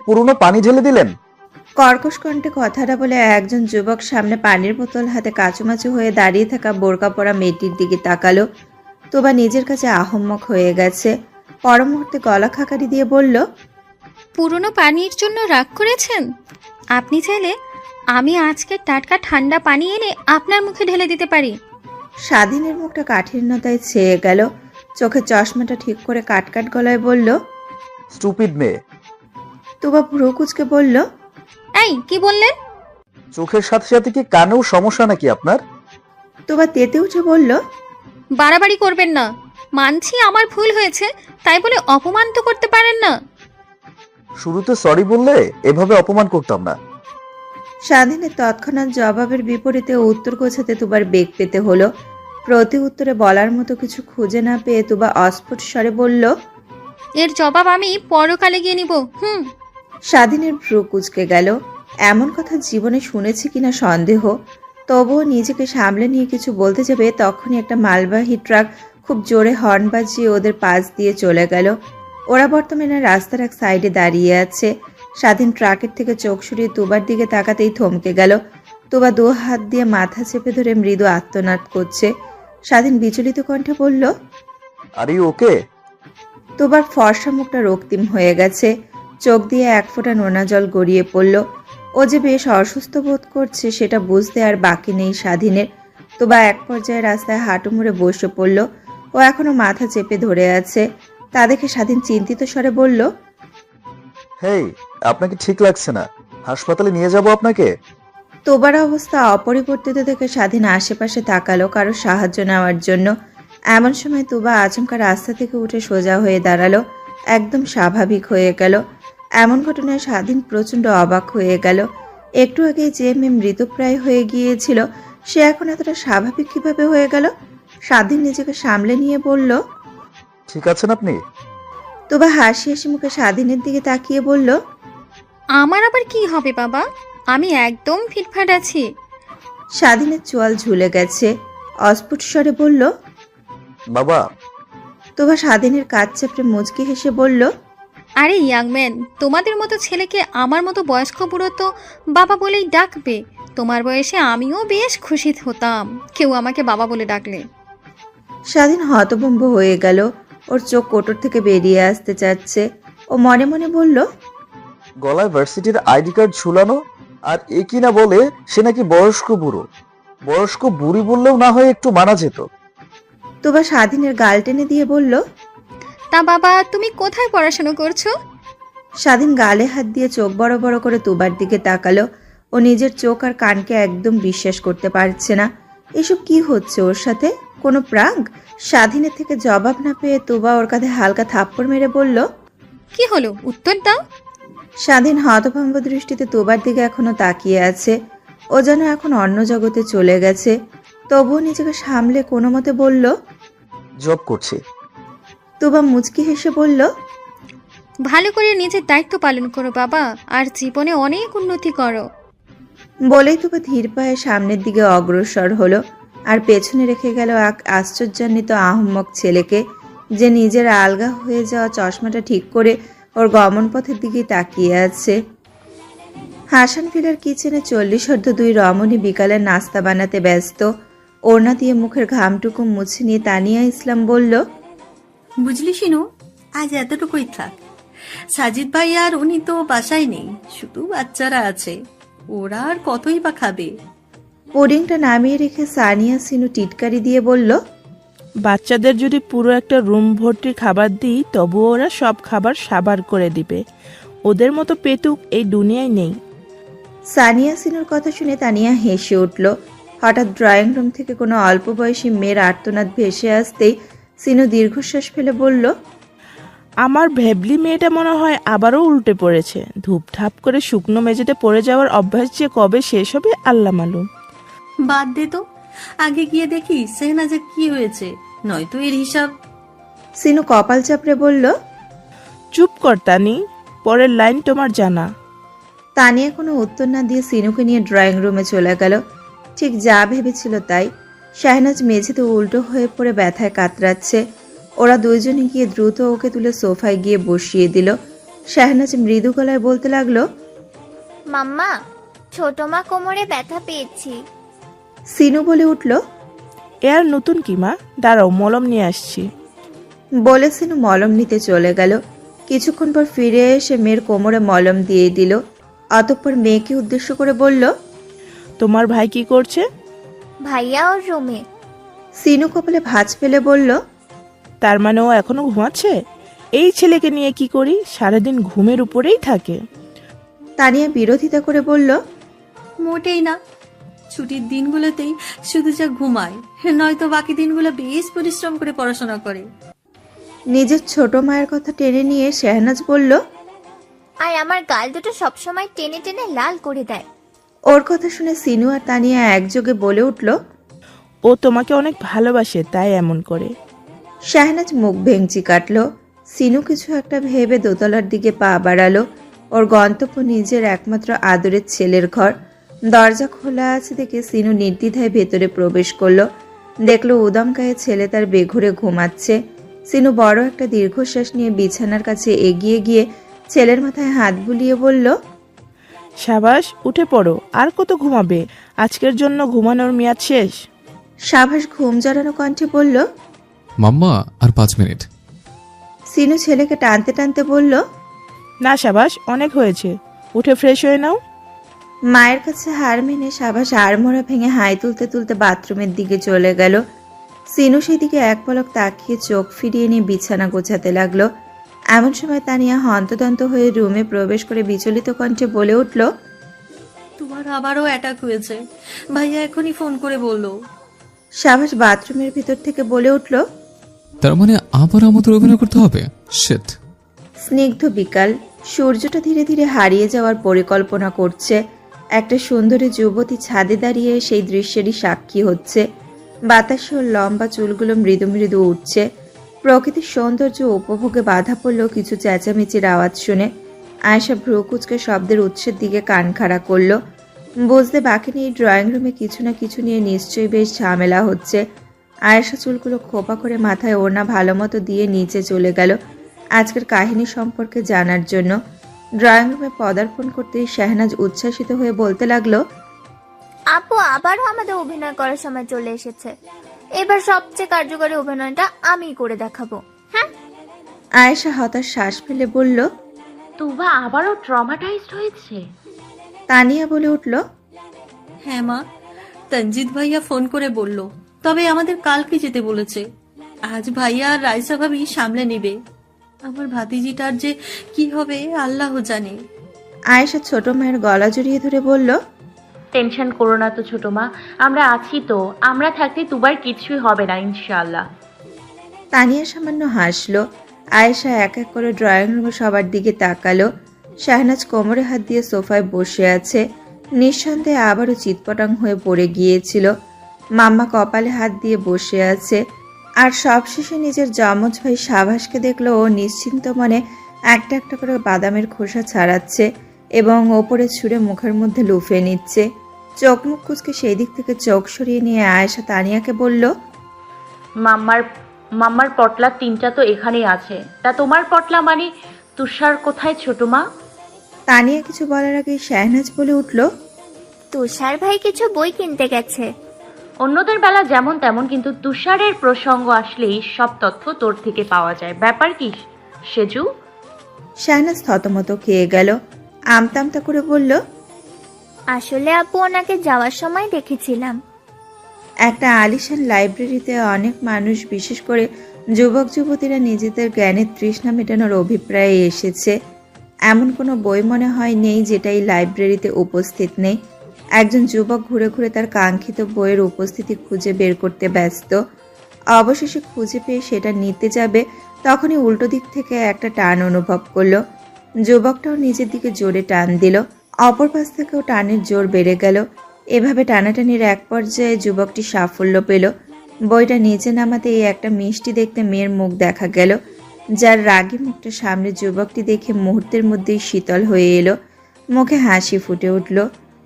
পুরনো পানি ঢেলে দিলেন? কর্কশ কণ্ঠে কথাটা বলে একজন যুবক সামনে পানির বোতল হাতে কাচুমাচু হয়ে দাঁড়িয়ে থাকা বোরকা পরা মেয়েটির দিকে তাকালো। তোবা নিজের কাছে আহম্মক হয়ে গেছে। পর মুহূর্তে গলা খাকারি দিয়ে বলল, পুরনো পানির জন্য রাগ করেছেন? আপনি চাইলে আমি আজকে টাটকা ঠান্ডা পানি এনে আপনার মুখে ঢেলে দিতে পারি। স্বাধীনের মুখটা কাঠিন্যতায় ছেয়ে গেল। চোখের চশমাটা ঠিক করে কাটকাট গলায় বলল, স্টুপিড মেয়ে। তোবা ভ্রু কুচকে বলল, এই কি বললেন? চোখের সাথে সাথে কি কানেও সমস্যা নাকি আপনার? তোবা তেতে উঠে বলল, বাড়াবাড়ি করবেন না। মানছি আমার ভুল হয়েছে, তাই বলে অপমান তো করতে পারেন না। শুরুতে সরি বললে এভাবে অপমান করতাম না। স্বাধীনের তৎক্ষণাৎ জবাবের বিপরীতে উত্তর গোছাতে তোবার বেগ পেতে হলো। প্রতি উত্তরে বলার মতো কিছু খুঁজে না পেয়ে তোবা অস্ফুট স্বরে বলল, এর জবাব আমি পরকালে গিয়ে নিব। স্বাধীনের ভ্রু কুচকে গেল। এমন কথা জীবনে শুনেছি কিনা সন্দেহ। তবুও নিজেকে সামলে নিয়ে কিছু বলতে যাবে তখনই একটা মালবাহী ট্রাক খুব জোরে হর্ন বাজিয়ে ওদের পাশ দিয়ে চলে গেল। ওরা বর্তমানে রাস্তার এক সাইডে দাঁড়িয়ে আছে। স্বাধীন ট্রাকের থেকে চোখ সরিয়ে তোবার দিকে তাকাতেই থমকে গেল। তোবা 2 হাত দিয়ে মাথা চেপে ধরে মৃদু আত্মনাদ করছে। স্বাধীন বিচলিত কণ্ঠে বলল, আর ইউ ওকে? তোবার ফর্সা মুখটা রক্তিম হয়ে গেছে। চোখ দিয়ে এক ফোঁটা নোনা জল গড়িয়ে পড়ল। ও যে বেশ অসুস্থ বোধ করছে সেটা বুঝতে আর বাকি নেই স্বাধীনের। তোবা এক পর্যায়ে রাস্তায় হাঁটু মুড়ে বসে পড়ল। ও এখনো মাথা চেপে ধরে আছে। তা দেখে স্বাধীন চিন্তিত স্বরে বলল, হেই, আপনাকে ঠিক লাগছে না, হাসপাতালে নিয়ে যাব আপনাকে? তোবার অবস্থা অপরিবর্তিত দেখে স্বাধীন আশেপাশে তাকালো কারো সাহায্য নেওয়ার জন্য। এমন সময় তোবা আচমকা রাস্তা থেকে উঠে সোজা হয়ে দাঁড়ালো, একদম স্বাভাবিক হয়ে গেল। এমন ঘটনায় স্বাধীন প্রচণ্ড অবাক হয়ে গেল। একটু আগে যে মেয়ে মৃতপ্রায় হয়ে গিয়েছিল সে এখন এতটা স্বাভাবিক কিভাবে হয়ে গেল? স্বাধীন নিজেকে সামলে নিয়ে বলল, ঠিক আছেন আপনি? তোবা হাসি হাসি মুখে স্বাধীনের দিকে তাকিয়ে বলল, আমার আবার কি হবে বাবা, আমি একদম ফিটফাট আছি। স্বাধীনের চোয়াল ঝুলে গেছে। অস্ফুট স্বরে বলল, বাবা। তোবা স্বাধীনের কাজ চাপড়ে মুচকি হেসে বলল, আরে ইয়াংম্যান, তোমাদের মতো ছেলেকে আমার মতো বয়স্ক বুড়ো তো বাবা বলেই ডাকবে। তোমার বয়সে আমিও বেশ খুশি হতাম কেউ আমাকে বাবা বলে ডাকলে। স্বাধীন হতভম্ব হয়ে গেল। ওর চোখ কোটর থেকে বেরিয়ে আসতে চাচ্ছে। ও মনে মনে বলল, গলায় ভার্সিটির আইডি কার্ড ঝুলানো, আর এ কি না বলে সে নাকি বয়স্ক বুড়ো। বয়স্ক বুড়ি বললেও না হয় একটু মানা যেত। তোবা স্বাধীনের গাল টেনে দিয়ে বলল, তা বাবা তুমি কোথায় পড়াশোনা করছো? স্বাধীন গালে হাত দিয়ে চোখ বড় বড় করে তোবার দিকে তাকালো। ও নিজের চোখ আর কানকে একদম বিশ্বাস করতে পারছে না। এসব কি হচ্ছে ওর সাথে? কোনো প্রাঙ্ক? স্বাধীনের থেকে জবাব না পেয়ে তোবা ওর কাঁধে হালকা থাপ্পড় মেরে বলল, কি হলো, উত্তর দাও। স্বাধীন হতভম্ব দৃষ্টিতে তোবার দিকে এখনো তাকিয়ে আছে। ও যেন এখন অন্য জগতে চলে গেছে। তবুও নিজেকে সামলে কোনো মতে বলল, জব করছি। তোবা মুচকি হেসে বলল, ভালো করে নিজের দায়িত্ব পালন করো বাবা, আর জীবনে অনেক উন্নতি করো। বলেই তোবা ধীর পায়ে সামনের দিকে অগ্রসর হলো। আর পেছনে রেখে গেল এক আশ্চর্যান্বিত আহম্মক ছেলেকে, যে নিজের আলগা হয়ে যাওয়া চশমাটা ঠিক করে ওর গমন পথের দিকে তাকিয়ে আছে। হাসান ফিলার কিচেনে 40-2 রমণী বিকালের নাস্তা বানাতে ব্যস্ত। ওড়না দিয়ে মুখের ঘামটুকু মুছে নিয়ে তানিয়া ইসলাম বলল, বুঝলি শিনু, আজ এতটুকুই থাক। সাজিদ ভাই আর উনি তো বাসায় নেই, শুধু বাচ্চারা আছে, ওরা আর কতই বা খাবে। পুডিংটা নামিয়ে রেখে সানিয়া সিনু টিটকারি দিয়ে বলল, বাচ্চাদের যদি পুরো একটা রুম ভর্তি খাবার দিই তবুও ওরা সব খাবার সাবার করে দিবে। ওদের মতো পেতুক এই দুনিয়ায় নেই। সানিয়া সিনুর কথা শুনে তানিয়া হেসে উঠল। হঠাৎ ড্রয়িং রুম থেকে কোনো অল্প বয়সী মেয়ের আর্তনাদ ভেসে আসতেই সিনু দীর্ঘশ্বাস ফেলে বলল, আমার ভেবলি মেয়েটা মনে হয় আবারও উল্টে পড়েছে। ধূপধাপ করে শুকনো মেঝেতে পড়ে যাওয়ার অভ্যাস যে কবে শেষ হবে আল্লাহ মালুম। বাদ দে তো, আগে গিয়ে দেখি সেহনাজের কি হয়েছে, নয়তো এর হিসাব। সিনু কপাল চাপড়ে বলল, চুপ কর তানি, পরের লাইন তোমার জানা। তানিয়া কোনো উত্তর না দিয়ে সিনুকে নিয়ে ড্রয়িং রুমে চলে গেল। ঠিক যা ভেবেছিল তাই। শাহনাজ মেঝেতে উল্টো হয়ে পড়ে ব্যথায় কাতরাচ্ছে। ওরা দুইজনে গিয়ে দ্রুত ওকে তুলে সোফায় গিয়ে বসিয়ে দিল। শাহনাজ মৃদু গলায় বলতে লাগলো, মাম্মা, ছোট মা কোমরে ব্যথা পেয়েছি। সিনু বলে উঠল। এ আর নতুন কি মা, দাঁড়াও মলম নিয়ে আসছি। বলে সিনু মলম নিতে চলে গেল। কিছুক্ষণ পর ফিরে এসে মেয়ের কোমরে মলম দিয়ে দিল। অতঃপর মেয়েকে উদ্দেশ্য করে বলল, তোমার ভাই কি করছে? ভাইয়া ওর রুমে। সিনু কপালে ভাঁজ ফেলে বলল, তার মানে ও এখনো ঘুমাচ্ছে? এই ছেলেকে নিয়ে কি করি, সারাদিন ঘুমের উপরেই থাকে। তানিয়া বিরোধিতা করে বলল, মোটেই না, ছুটির দিনগুলোতেই শুধু যা ঘুমায়, নয়তো বাকি দিনগুলো বেশ পরিশ্রম করে পড়াশোনা করে। নিজের ছোট মায়ের কথা টেনে নিয়ে শাহনাজ বলল, আর আমার গাল দুটো সবসময় টেনে টেনে লাল করে দেয়। ওর কথা শুনে সিনু আর তানিয়া একযোগে বলে উঠল, ও তোমাকে অনেক ভালোবাসে তাই এমন করে। শাহনাজ মুখ ভেঙচি কাটল। সিনু কিছু একটা ভেবে দোতলার দিকে পা বাড়ালো। ওর গন্তব্য নিজের একমাত্র আদরের ছেলের ঘর। দরজা খোলা আছে দেখে সিনু নির্দ্বিধায় ভেতরে প্রবেশ করলো। দেখলো উদাম গায়ে ছেলে তার বেঘুরে ঘুমাচ্ছে। সিনু বড় একটা দীর্ঘশ্বাস নিয়ে বিছানার কাছে এগিয়ে গিয়ে ছেলের মাথায় হাত বুলিয়ে বলল, সাবাস, উঠে পড়ো, আর কত ঘুমাবে? আজকের জন্য ঘুমানোর মেয়াদ শেষ। সাবাস ঘুম জড়ানো কণ্ঠে বলল। মাম্মা, আর 5 মিনিট। সিনু ছেলেকে টানতে টানতে বলল, না সাবাস, অনেক হয়েছে, উঠে ফ্রেশ হয়ে নাও। মায়ের কাছে হার মেনে সাবাস আড়মোড়া ভেঙে হাই তুলতে তুলতে বাথরুমের দিকে চলে গেল। সিনু সেদিকে এক পলক তাকিয়ে চোখ ফিরিয়ে নিয়ে বিছানা গোছাতে লাগলো। এমন সময় তানিয়া হন্তদন্ত হয়ে রুমে প্রবেশ করে বিচলিত কণ্ঠে বলে উঠল, তোমার আবারও অ্যাটাক হয়েছে, ভাইয়া এখনই ফোন করে বললো। সাবাস বাথরুমের ভিতর থেকে বলে উঠল। তার মানে আবার আমাদের অভিনয় করতে হবে? শিট। স্নিগ্ধ বিকাল, সূর্যটা ধীরে ধীরে হারিয়ে যাওয়ার পরিকল্পনা করছে। একটা সুন্দরী যুবতী ছাদে দাঁড়িয়ে সেই দৃশ্যেরই সাক্ষী হচ্ছে। বাতাসে ওর লম্বা চুলগুলো মৃদু মৃদু উঠছে। প্রকৃতির সৌন্দর্য উপভোগে বাধা পড়ল কিছু চেঁচামেচির আওয়াজ শুনে। আয়েশা ভ্রু কুচকে শব্দের উৎসের দিকে কান খাড়া করলো। বুঝতে বাকি নেই ড্রয়িং রুমে কিছু না কিছু নিয়ে নিশ্চয়ই বেশ ঝামেলা হচ্ছে। আয়েশা চুলগুলো খোপা করে মাথায় ওড়না ভালো মতো দিয়ে নিচে চলে গেল আজকের কাহিনী সম্পর্কে জানার জন্য। ড্রয়িং রুমে পদার্পণ করতেই শাহনাজ উচ্ছ্বাসিত হয়ে বলতে লাগলো, আপু আবারও আমাদের অভিনয় করার সময় চলে এসেছে। এবার সবচেয়ে কার্যকরী অভিনয়টা আমিই করে দেখাবো। হ্যাঁ। আয়েশা হতাশ শ্বাস ফেলে বলল। তুবা আবারও ট্রমাটাইজড হয়েছে। তানিয়া বলে উঠল, হ্যাঁ মা, তঞ্জিত ভাইয়া ফোন করে বলল, তবে আমাদের কালকে যেতে বলেছে। আজ ভাইয়া আর রাইসা ভাবি সামলে নেবে। আমার ভাতিজিটার যে কি হবে আল্লাহ জানে। আয়েশা ছোট মায়ের গলা জড়িয়ে ধরে বলল, টেনশন করো না তো ছোট মা, আমরা আছি তো। আমরা থাকতে তুবার কিছুই হবে না ইনশাআল্লাহ। তানিয়া সামান্য হাসলো। আয়েশা এক এক করে ড্রয়িং রুমে সবার দিকে তাকালো। শাহনাজ কোমরে হাত দিয়ে সোফায় বসে আছে। নিঃসন্দেহে আবারও চিৎপটাং হয়ে পড়ে গিয়েছিল। মাম্মা কপালে হাত দিয়ে বসে আছে। আর সবশেষে নিজের যমজ ভাই সাবাসকে দেখলো ও নিশ্চিন্ত মনে একটা একটা করে বাদামের খোসা ছাড়াচ্ছে এবং ওপরে ছুঁড়ে মুখের মধ্যে লুফে নিচ্ছে। চোখ মুখ কুচকে সেই দিক থেকে চোখ সরিয়ে নিয়ে আয়েশা তানিয়াকে বলল, মাম্মার পটলা 3টা তো এখানেই আছে, তা তোমার পটলা মানে তুষার কোথায় ছোট মা? তানিয়া কিছু বলার আগে শাহনাজ বলে উঠল, তুষার ভাই কিছু বই কিনতে গেছে। অন্যদের বেলা যেমন তেমন, কিন্তু তুষারের প্রসঙ্গ আসলেই সব তথ্য তোর থেকে পাওয়া যায়। ব্যাপার কি সেজু? শাহনাজ থতমত খেয়ে গেল। আমতা আমতা করে বলল, আসলে আপু ওনাকে যাওয়ার সময় দেখেছিলাম। একটা আলিশান লাইব্রেরিতে অনেক মানুষ, বিশেষ করে যুবক যুবতীরা নিজেদের জ্ঞানের তৃষ্ণা মেটানোর অভিপ্রায়ে এসেছে। এমন কোনো বই মনে হয় নেই যেটা এই লাইব্রেরিতে উপস্থিত নেই। একজন যুবক ঘুরে ঘুরে তার কাঙ্ক্ষিত বইয়ের উপস্থিতি খুঁজে বের করতে ব্যস্ত। অবশেষে খুঁজে পেয়ে সেটা নিতে যাবে, তখনই উল্টো দিক থেকে একটা টান অনুভব করলো। যুবকটাও নিজের দিকে জোরে টান দিল। অপর পাশ থেকেও টানের জোর বেড়ে গেল। এভাবে টানাটানির এক পর্যায়ে যুবকটি সাফল্য পেল। বইটা নিচে নামাতেই একটা মিষ্টি দেখতে মেয়ের মুখ দেখা গেল, যার রাগী মুখটা সামনে যুবকটি দেখে মুহূর্তের মধ্যেই শীতল হয়ে এলো। মুখে হাসি ফুটে উঠল।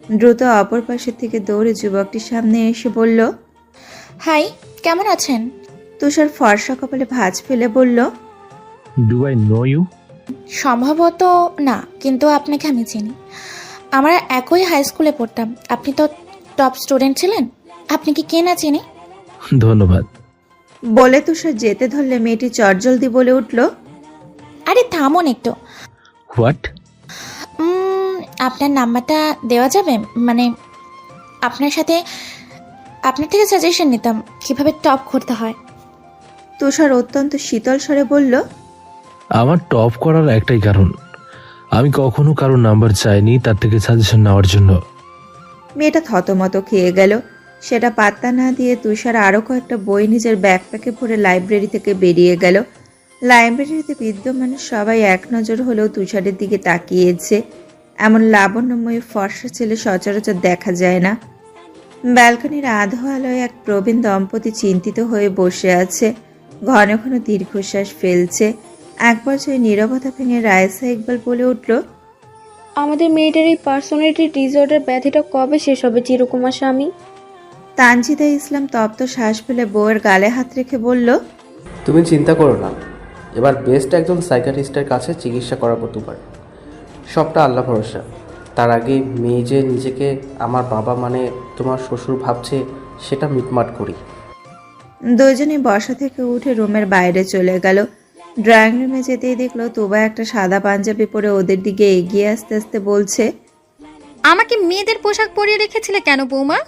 দ্রুত অপর পাশের থেকে দৌড়ে যুবকটির সামনে এসে বলল, হাই, কেমন আছেন? তুষার ফর্সা কপালে ভাঁজ ফেলে বলল, ডু আই নো ইউ? সম্ভবত না, কিন্তু আপনাকে আমি চিনি। আমরা একই হাই স্কুলে পড়তাম। আপনি তো টপ স্টুডেন্ট ছিলেন। আপনি কি কে না চিনি? ধন্যবাদ। বলে তুষার যেতে ধরলে মেয়েটি চটজলদি বলে উঠল, আরে থামুন একটু। হোয়াট? আপনার নাম্বারটা দেওয়া যাবে? মানে আপনার থেকে সাজেশন নিতাম কিভাবে টপ করতে হয়। তুষার অত্যন্ত শীতল স্বরে বলল, আমার টপ করার একটাই কারণ, আমি কখনো কারোর নাম্বার চাইনি তার থেকে সাজেশন নেওয়ার জন্য। মেয়েটা থতমত খেয়ে গেল। সেটা পাত্তা না দিয়ে তুষার আরও কয়েকটা বই নিজের ব্যাকপ্যাকে ভরে লাইব্রেরি থেকে বেরিয়ে গেল। লাইব্রেরিতে বিদ্যমান সবাই এক নজর হলেও তুষারের দিকে তাকিয়েছে। এমন লাবণ্যময় ফর্সা ছেলে সচরাচর দেখা যায় না। ব্যালকনির আধো আলোয় এক প্রবীণ দম্পতি চিন্তিত হয়ে বসে আছে, ঘন ঘন দীর্ঘশ্বাস ফেলছে। এক পর্যায়ে নীরবতা ভেঙে রায়েসা ইকবাল বলে উঠল, আমাদের মেয়েটার এই পার্সোনালিটি ডিসঅর্ডার ব্যাধিটা কবে শেষ হবে চিরকুমার স্বামী? তানজিদা ইসলাম তপ্ত শ্বাস ফেলে বউয়ের গালে হাত রেখে বলল, তুমি চিন্তা করো না, এবার বেস্ট একজন সাইকিয়াট্রিস্টের কাছে চিকিৎসা করাবো তোমার। সবটা আল্লাহ ভরসা। তার আগে মেয়ে যে নিজেকে আমার বাবা মানে তোমার শ্বশুর ভাবছে সেটা মিটমাট করি। দুজনে বসা থেকে উঠে রুমের বাইরে চলে গেল। ড্রয়িং রুমে যেতেই দেখলো তুবা একটা সাদা পাঞ্জাবি পরে ওদের দিকে এগিয়ে আসতে আসতে বলছে, আমাকে মেয়েদের পোশাক পরিয়ে রেখেছিলে কেন বৌমা?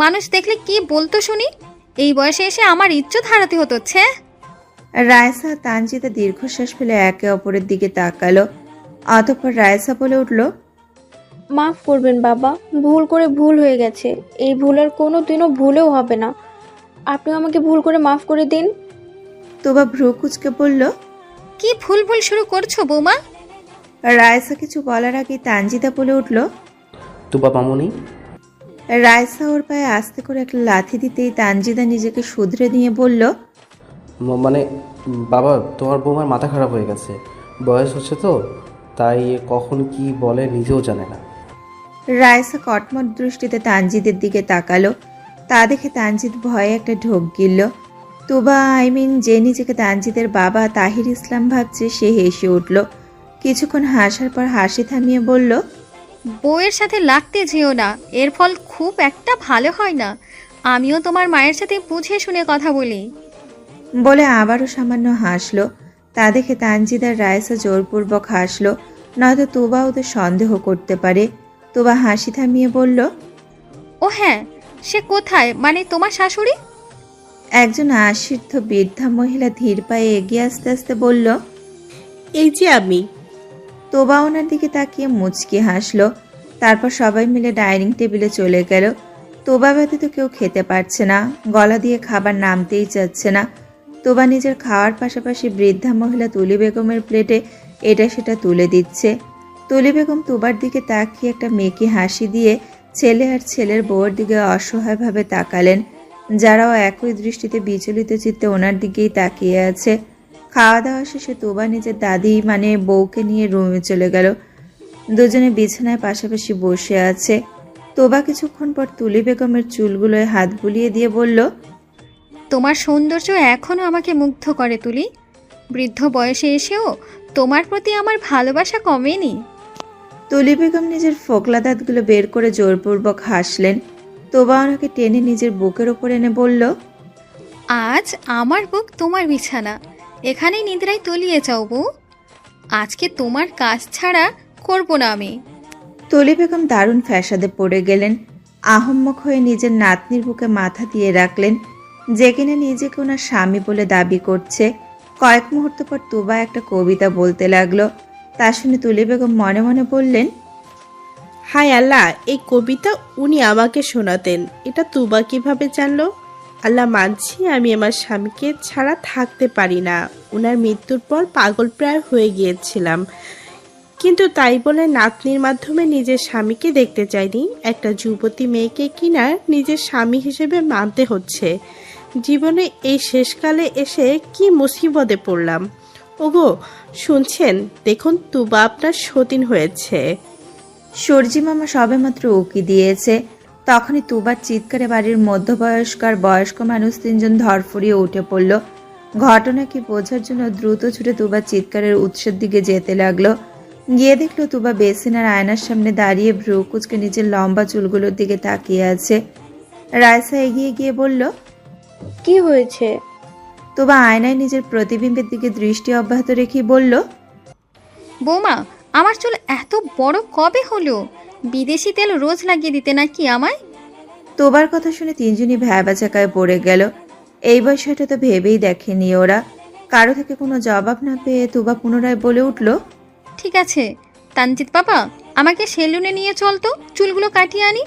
মানুষ দেখলে কি বলতো শুনি? এই বয়সে এসে আমার ইজ্জত হারাতে হচ্ছে। রায়সা তানজিদা দীর্ঘশ্বাস ফেলে একে অপরের দিকে তাকালো। অতঃপর রায়সা বলে উঠল, মাফ করবেন বাবা, ভুল করে ভুল হয়ে গেছে। এই ভুল আর কোনো দিনও ভুলেও হবে না। আপনি আমাকে ভুল করে মাফ করে দিন। তুবা ভ্রু কুচকে বলল, কি ভুল ভুল শুরু করছো বৌমা? রায়সা কিছু বলার আগে তানজিদা বলে উঠল, তুবা মামুনি। রায়সা ওর পায়ে আস্তে করে একটা লাথি দিতেই তানজিদা নিজেকে শুধরে নিয়ে বলল, মানে বাবা, তোমার বৌমার মাথা খারাপ হয়ে গেছে, বয়স হচ্ছে তো, তাই কখন কি বলে নিজেও জানে না। রায়সা কটমট দৃষ্টিতে তানজিদের দিকে তাকালো। তা দেখে তানজিদ ভয়ে একটা ঢোক গিলল। তুবা যে নিজেকে তানজিদের বাবা তাহির ইসলাম ভাবছে, সে হেসে উঠল। কিছুক্ষণ হাসার পর হাসি থামিয়ে বলল, বউয়ের সাথে লাগতে যেও না, এর ফল খুব একটা ভালো হয় না। আমিও তোমার মায়ের সাথে বুঝে শুনে কথা বলি। বলে আবারও সামান্য হাসলো। তা দেখে তানজিদ আর রায়সা জোরপূর্বক হাসলো, নয়তো তুবা ওদের সন্দেহ করতে পারে। তুবা হাসি থামিয়ে বলল, ও হ্যাঁ, সে কোথায়, মানে তোমার শাশুড়ি? একজন আশীর্ধ বৃদ্ধা মহিলা ধীর পায়ে এগিয়ে আসতে আসতে বলল, এই যে আমি। তোবা ওনার দিকে তাকিয়ে মুচকি হাসলো। তারপর সবাই মিলে ডাইনিং টেবিলে চলে গেল। তোবা ব্যতীত কেউ খেতে পারছে না, গলা দিয়ে খাবার নামতেই চাচ্ছে না। তোবা নিজের খাওয়ার পাশাপাশি বৃদ্ধা মহিলা তুলি বেগমের প্লেটে এটা সেটা তুলে দিচ্ছে। তুলি বেগম তোবার দিকে তাকিয়ে একটা মেকি হাসি দিয়ে ছেলে আর ছেলের বউয়ের দিকে অসহায়ভাবে তাকালেন, যারাও একই দৃষ্টিতে বিচলিত চিত্তে ওনার দিকেই তাকিয়ে আছে। খাওয়া দাওয়া শেষে তোবা নিজের দাদি মানে বউকে নিয়ে রুমে চলে গেল। দুজনে বিছানায় পাশাপাশি বসে আছে। তোবা কিছুক্ষণ পর তুলি বেগমের চুলগুলোয় হাত বুলিয়ে দিয়ে বলল, তোমার সৌন্দর্য এখনো আমাকে মুগ্ধ করে তুলি। বৃদ্ধ বয়সে এসেও তোমার প্রতি আমার ভালোবাসা কমেনি। তুলি বেগম নিজের ফোকলা দাঁতগুলো বের করে জোরপূর্বক হাসলেন। তোবা ওনাকে টেনে নিজের বুকের ওপর এনে বলল, আজ আমার বুক তোমার বিছানা, এখানেই নিদ্রায় তলিয়ে যাও বউ। আজকে তোমার কাজ ছাড়া করব না আমি। তুলি বেগম দারুণ ফ্যাসাদে পড়ে গেলেন। আহম্মক হয়ে নিজের নাতনির বুকে মাথা দিয়ে রাখলেন, যে কিনা নিজেকে ওনার স্বামী বলে দাবি করছে। কয়েক মুহূর্ত পর তুবা একটা কবিতা বলতে লাগলো। তা শুনে তুলি বেগম মনে মনে বললেন, হায় আল্লাহ, এই কবিতা উনি আমাকে শোনাতেন, এটা তুবা কিভাবে জানলো? আল্লাহ, মানছি আমি আমার স্বামীকে ছাড়া থাকতে পারি না। ওনার মৃত্যুর পর পাগল প্রায় হয়ে গিয়েছিলাম, কিন্তু তাই বলে নাতনির মাধ্যমে নিজের স্বামীকে দেখতে চাইনি। একটা যুবতী মেয়েকে কিনা নিজের স্বামী হিসেবে মানতে হচ্ছে। জীবনে এই শেষকালে এসে কি মুসিবতে পড়লাম। ওগো শুনছেন, দেখুন তুবা আপনার সতীন হয়েছে। সূর্যি মামা সবেমাত্র উকি দিয়েছে। তখনই তুবার চিৎকারে বাড়ির মধ্যবয়স্ক আর বয়স্ক মানুষ তিনজন ধরফড়িয়ে উঠে পড়ল। ঘটনা কি বোঝার জন্য দ্রুত ছুটে তুবা চিৎকারের উৎসের দিকে যেতে লাগলো। গিয়ে দেখলো তুবা বেসিন আর আয়নার সামনে দাঁড়িয়ে ভ্রু কুচকে নিজের লম্বা চুলগুলোর দিকে তাকিয়ে আছে। রাইসা এগিয়ে গিয়ে বলল, কি হয়েছে? তুবা আয়নায় নিজের প্রতিবিম্বের দিকে দৃষ্টি অব্যাহত রেখে বলল, বৌমা, আমার চুল এত বড় কবে হলো? বিদেশি তেল রোজ লাগিয়ে দিতে নাকি আমায়? তোবার কথা শুনে তিনজনই ভ্যাবাচাকায় পড়ে গেল। এই বিষয়টা তো ভেবেই দেখেনি ওরা। কারো থেকে কোনো জবাব না পেয়ে তুবা পুনরায় বলে উঠল, ঠিক আছে তানজিৎ বাবা, আমাকে সেলুনে নিয়ে চল তো, চুলগুলো কাটিয়ে আনি।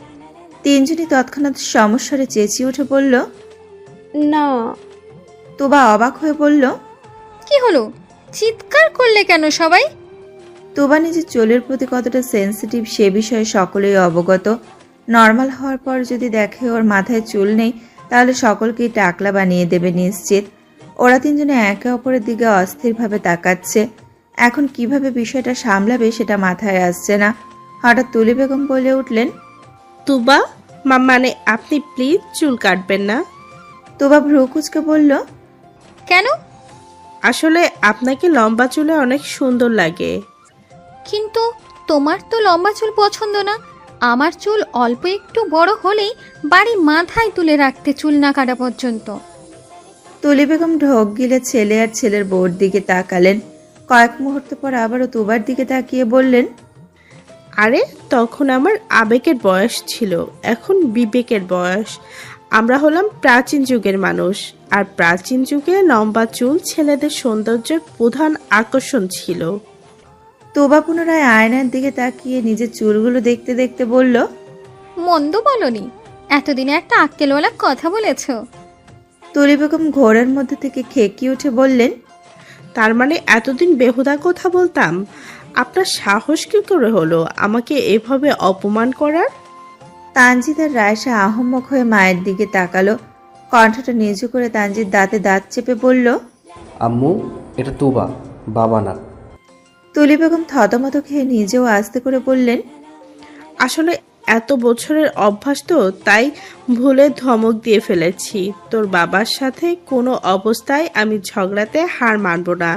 তিনজনই তৎক্ষণাৎ সমস্যারে চেঁচিয়ে উঠে বলল, না। তুবা অবাক হয়ে বলল, কি হলো? চিৎকার করলে কেন সবাই? তুবা নিজের চুলের প্রতি কতটা সেন্সিটিভ সে বিষয়ে সকলেই অবগত। নর্মাল হওয়ার পর যদি দেখে ওর মাথায় চুল নেই, তাহলে সকলকেই টাকলা বানিয়ে দেবে নিশ্চিত। ওরা তিনজনে একে অপরের দিকে অস্থিরভাবে তাকাচ্ছে। এখন কিভাবে বিষয়টা সামলাবে সেটা মাথায় আসছে না। হঠাৎ তুলি বেগম বলে উঠলেন, তুবা মানে আপনি প্লিজ চুল কাটবেন না। তুবা ভ্রু কুচকে বলল, কেন? আসলে আপনাকে লম্বা চুলে অনেক সুন্দর লাগে। কিন্তু তোমার তো লম্বা চুল পছন্দ না। আমার চুল অল্প একটু বড় হলেই বাড়ি মাথায় তুলে রাখতে, চুল না কাটা পর্যন্ত। তুলি বেগম ঢোক গিলে ছেলে আর ছেলের বউর দিকে তাকালেন। কয়েক মুহূর্ত পর আবারও তুবার দিকে তাকিয়ে বললেন, আরে তখন আমার আবেগের বয়স ছিল, এখন বিবেকের বয়স। আমরা হলাম প্রাচীন যুগের মানুষ, আর প্রাচীন যুগে লম্বা চুল ছেলেদের সৌন্দর্যের প্রধান আকর্ষণ ছিল। তুবা পুনরায় আয়নার দিকে তাকিয়ে নিজের চুলগুলো দেখতে দেখতে বলল, মন্দ বলনি, এতদিনে একটা আক্কেলওয়ালা কথা বলেছ। তুলি বেগম ঘোরের মধ্যে থেকে খেকিয়ে উঠে বললেন, তার মানে এতদিন বেহুদা কথা বলতাম? আপনার সাহস কি করে হলো আমাকে এভাবে অপমান করার? তানজিদ আর রায়সা আহম্মক হয়ে মায়ের দিকে তাকালো। কণ্ঠটা নিচু করে তানজিদ দাঁতে দাঁত চেপে বলল, আম্মু, এটা তুবা, বাবা না। তুলি বেগম থতমত খেয়ে নিজেও আস্তে করে বললেন, আসলে এত বছরের অভ্যাস তো, তাই ভুলে ধমক দিয়ে ফেলেছি। তোর বাবার সাথে কোনো অবস্থায় আমি ঝগড়াতে হার মানব না,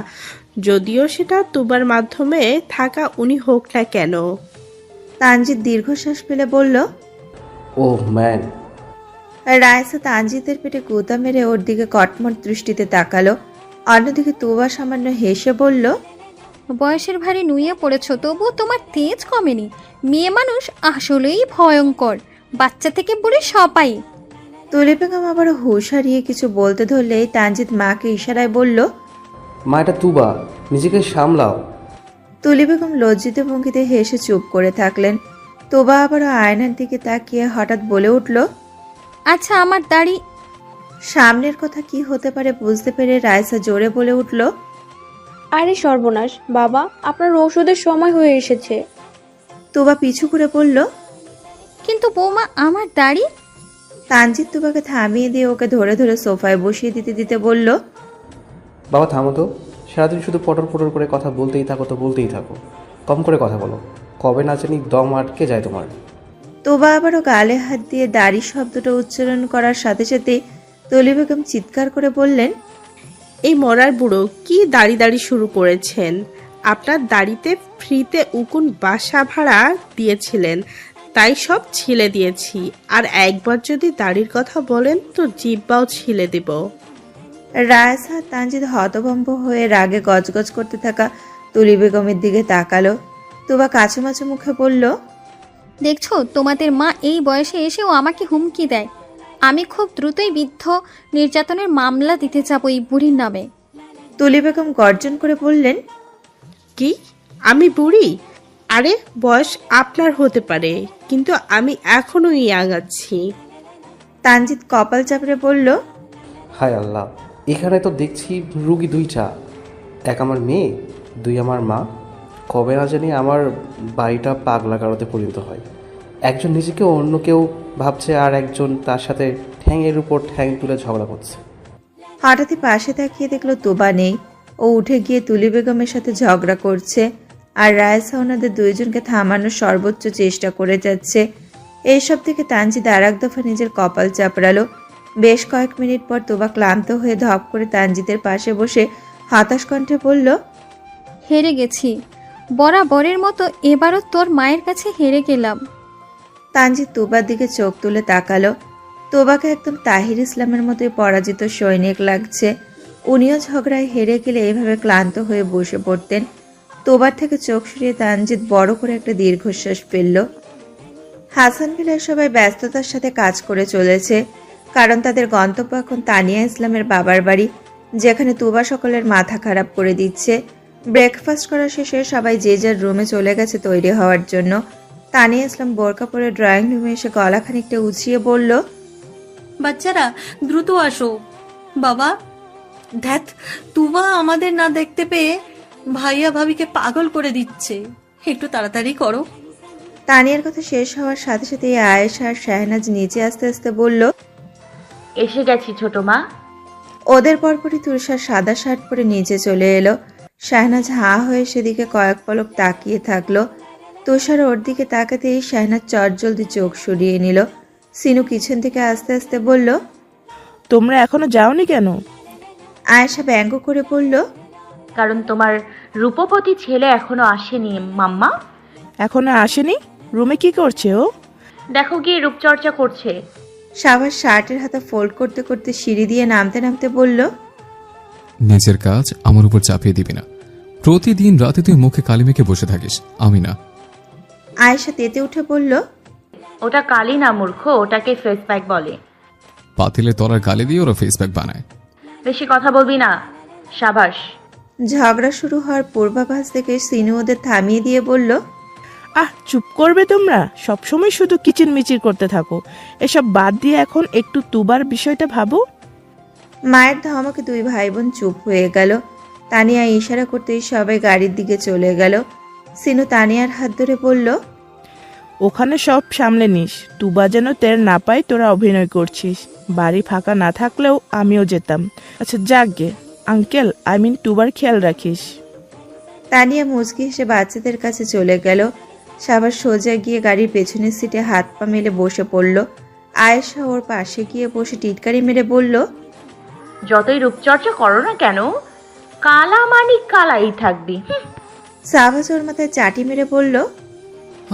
যদিও সেটা তুবার মাধ্যমে থাকা উনি হোক না কেন। তানজিদ দীর্ঘশ্বাস ফেলে বলল, ও ম্যান। রায়সা তানজিদের পেটে গুঁতা মেরে ওর দিকে কটমট দৃষ্টিতে তাকালো। অন্যদিকে তুবা সামান্য হেসে বলল, বয়সের ভারী নুয়ে পড়েছ, তবুও তোমার তেজ কমেনি। মেয়ে মানুষ আসলেই ভয়ঙ্কর, বাচ্চা থেকে বুড়ি সবাই। তুলি বেগম আবার হুঁশ হারিয়ে কিছু বলতে ধরলেই তানজিদ মাকে ইশারায় বলল, মা, এটা তুবা, নিজেকে সামলাও। তুলি বেগম লজ্জিত ভঙ্গিতে হেসে চুপ করে থাকলেন। তোবা আবারও আয়নার দিকে তাকিয়ে হঠাৎ বলে উঠল, আচ্ছা আমার দাড়ি। সামনের কথা কি হতে পারে বুঝতে পেরে রায়সা জোরে বলে উঠল, আরে সর্বনাশ বাবা, আপনার ওষুধের সময় হয়ে এসেছে। তোবা পিছু করে বলল, কিন্তু বৌমা আমার দাড়ি। তানজিদ তোবাকে থামিয়ে দিয়ে ওকে ধরে ধরে সোফায় বসিয়ে দিতে দিতে বলল, বাবা থামো তো, সারাদিন শুধু পটর পটর করে কথা বলতেই থাকো তো বলতেই থাকো, কম করে কথা বলো। কবে না জানি দম আটকে যায় তোমার। তোবা আবারও গালে হাত দিয়ে দাড়ি শব্দটা উচ্চারণ করার সাথে সাথে তুলি বেগম চিৎকার করে বললেন, এই মরার বুড়ো কি দাড়ি দাড়ি শুরু করেছেন? আপনার দাড়িতে ফ্রিতে উকুন বাসা ভাড়া দিয়েছিলেন, তাই সব ছিলে দিয়েছি। আর একবার যদি দাড়ির কথা বলেন তো জিব্বাও ছিলে দেব। রায়সা তানজিদ হতভম্ব হয়ে রাগে গজগজ করতে থাকা তুলি বেগমের দিকে তাকালো। তোবা কাছুমাছু মুখে বলল, দেখছো তোমাদের মা এই বয়সে এসেও আমাকে হুমকি দেয়। আমি খুব দ্রুতই বৃদ্ধ নির্যাতনের মামলা দিতে যাবো এই বুড়ির নামে। তুলি বেগম গর্জন করে বললেন, কি আমি বুড়ি? আরে বয়স আপনার হতে পারে, কিন্তু আমি এখনো ইয়াং আছি। তানজিদ কপাল চাপড়ে বলল, হায় আল্লাহ, এখানে তো দেখছি রুগী দুইটা, এক আমার মেয়ে, দুই আমার মা। কবে না জানি আমার বাড়িটা পাগলা গারদে পরিণত হয়। একজন নিজেকে অন্য কেউ ভাবছে, আর একজন তার সাথে ঠ্যাংয়ের উপর ঠ্যাং তুলে ঝগড়া করছে। হঠাৎই পাশে তাকিয়ে দেখলো তোবা নেই। ও উঠে গিয়ে তুলি বেগমের সাথে ঝগড়া করছে, আর রায়সা ওনাদের দুইজনকে থামানোর সর্বোচ্চ চেষ্টা করে যাচ্ছে। এইসব থেকে তানজিদ আর এক দফা নিজের কপাল চাপড়ালো। বেশ কয়েক মিনিট পর তোবা ক্লান্ত হয়ে ধপ করে তানজিদের পাশে বসে হতাশ কণ্ঠে বলল, হেরে গেছি, বরাবরের মতো এবারও তোর মায়ের কাছে হেরে গেলাম। তানজিদ তোবার দিকে চোখ তুলে তাকালো। তোবাকে একদম তাহির ইসলামের মতোই পরাজিত সৈনিক লাগছে। উনিও ঝগড়ায় হেরে গেলে এভাবে ক্লান্ত হয়ে বসে পড়তেন। তোবার থেকে চোখ সরিয়ে তানজিদ বড় করে একটা দীর্ঘশ্বাস ফেলল। হাসান ভিলার সবাই ব্যস্ততার সাথে কাজ করে চলেছে, কারণ তাদের গন্তব্য এখন তানিয়া ইসলামের বাবার বাড়ি, যেখানে তোবা সকলের মাথা খারাপ করে দিচ্ছে। ব্রেকফাস্ট করা শেষে সবাই যে যার রুমে চলে গেছে তৈরি হওয়ার জন্য। তানিয়া ইসলাম বোরকা পরে ড্রয়িং রুমে এসে গলা খানিকটা উঁচিয়ে বলল, বাচ্চারা দ্রুত আসো। বাবা, ধ্যাত, তুবা আমাদের না দেখতে পেয়ে ভাইয়া ভাবিকে পাগল করে দিচ্ছে, একটু তাড়াতাড়ি করো। তানিয়ার কথা শেষ হওয়ার সাথে সাথে আয়েশা আর শাহনাজ নিচে আস্তে আস্তে বলল, এসে গেছি ছোট মা। ওদের পরপরই তুষার সাদা শার্ট পরে নিচে চলে এলো। শাহনাজ হাঁ হয়ে সেদিকে কয়েক পলক তাকিয়ে থাকলো। তুষার ওর দিকে তাকাতেই শাহনাজ চটজলদি চোখ সরিয়ে নিল। সিনু পিছন থেকে আস্তে আস্তে বলল, তোমরা এখনো যাওনি কেন? আয়েশা ব্যঙ্গ করে বলল, কারণ তোমার রূপবতী ছেলে এখনো আসেনি মাম্মা। এখনো আসেনি? রুমে কি করছে ও? দেখো গিয়ে রূপচর্চা করছে। সাবাস শার্টের হাতা ফোল্ড করতে করতে সিঁড়ি দিয়ে নামতে নামতে বলল, নিজের কাজ আমার উপর চাপিয়ে দিবি না। প্রতিদিন রাতে তুই মুখে কালি মেখে বসে থাকিস, আমি না। আয়েশা তেতে উঠে বলল, ওটা কালি না মূর্খ, ওটাকে ফেস প্যাক বলে। পাতিলে তলার গালি দিয়ে ওরা ফেস প্যাক বানায়। বেশি কথা বলবি না, সাবাস। ঝগড়া শুরু হওয়ার পূর্বাভাস থেকে সিনু ওদের থামিয়ে দিয়ে বলল, চুপ করবে তোমরা? সবসময় শুধু কিচির মিচির করতে থাকো। এসব বাদ দিয়ে এখন একটু তুবার বিষয়টা ভাবো। মায়ের ধমকে দুই ভাই বোন চুপ হয়ে গেল। তানিয়া ইশারা করতেই সবাই গাড়ির দিকে চলে গেল। সিনু তানিয়ার হাত ধরে বলল, ওখানে সব সামলে নিস, তুবা যেন টের না পাই তোরা অভিনয় করছিস। বাড়ি ফাঁকা না থাকলেও আমিও যেতাম। আচ্ছা যাক গে, আঙ্কেল তুবার খেয়াল রাখিস। তানিয়া মুচকি হেসে বাচ্চাদের কাছে চলে গেল। সাবার সোজা গিয়ে গাড়ির পেছনের সিটে হাত পা মেলে বসে পড়ল। আয়েশা ওর পাশে গিয়ে বসে টিটকারি মেরে বলল, যতই রূপচর্চা করো না কেন, কালা মানিক কালাই থাকবি। সাবাস ওর মাথায় চাটি মেরে বলল,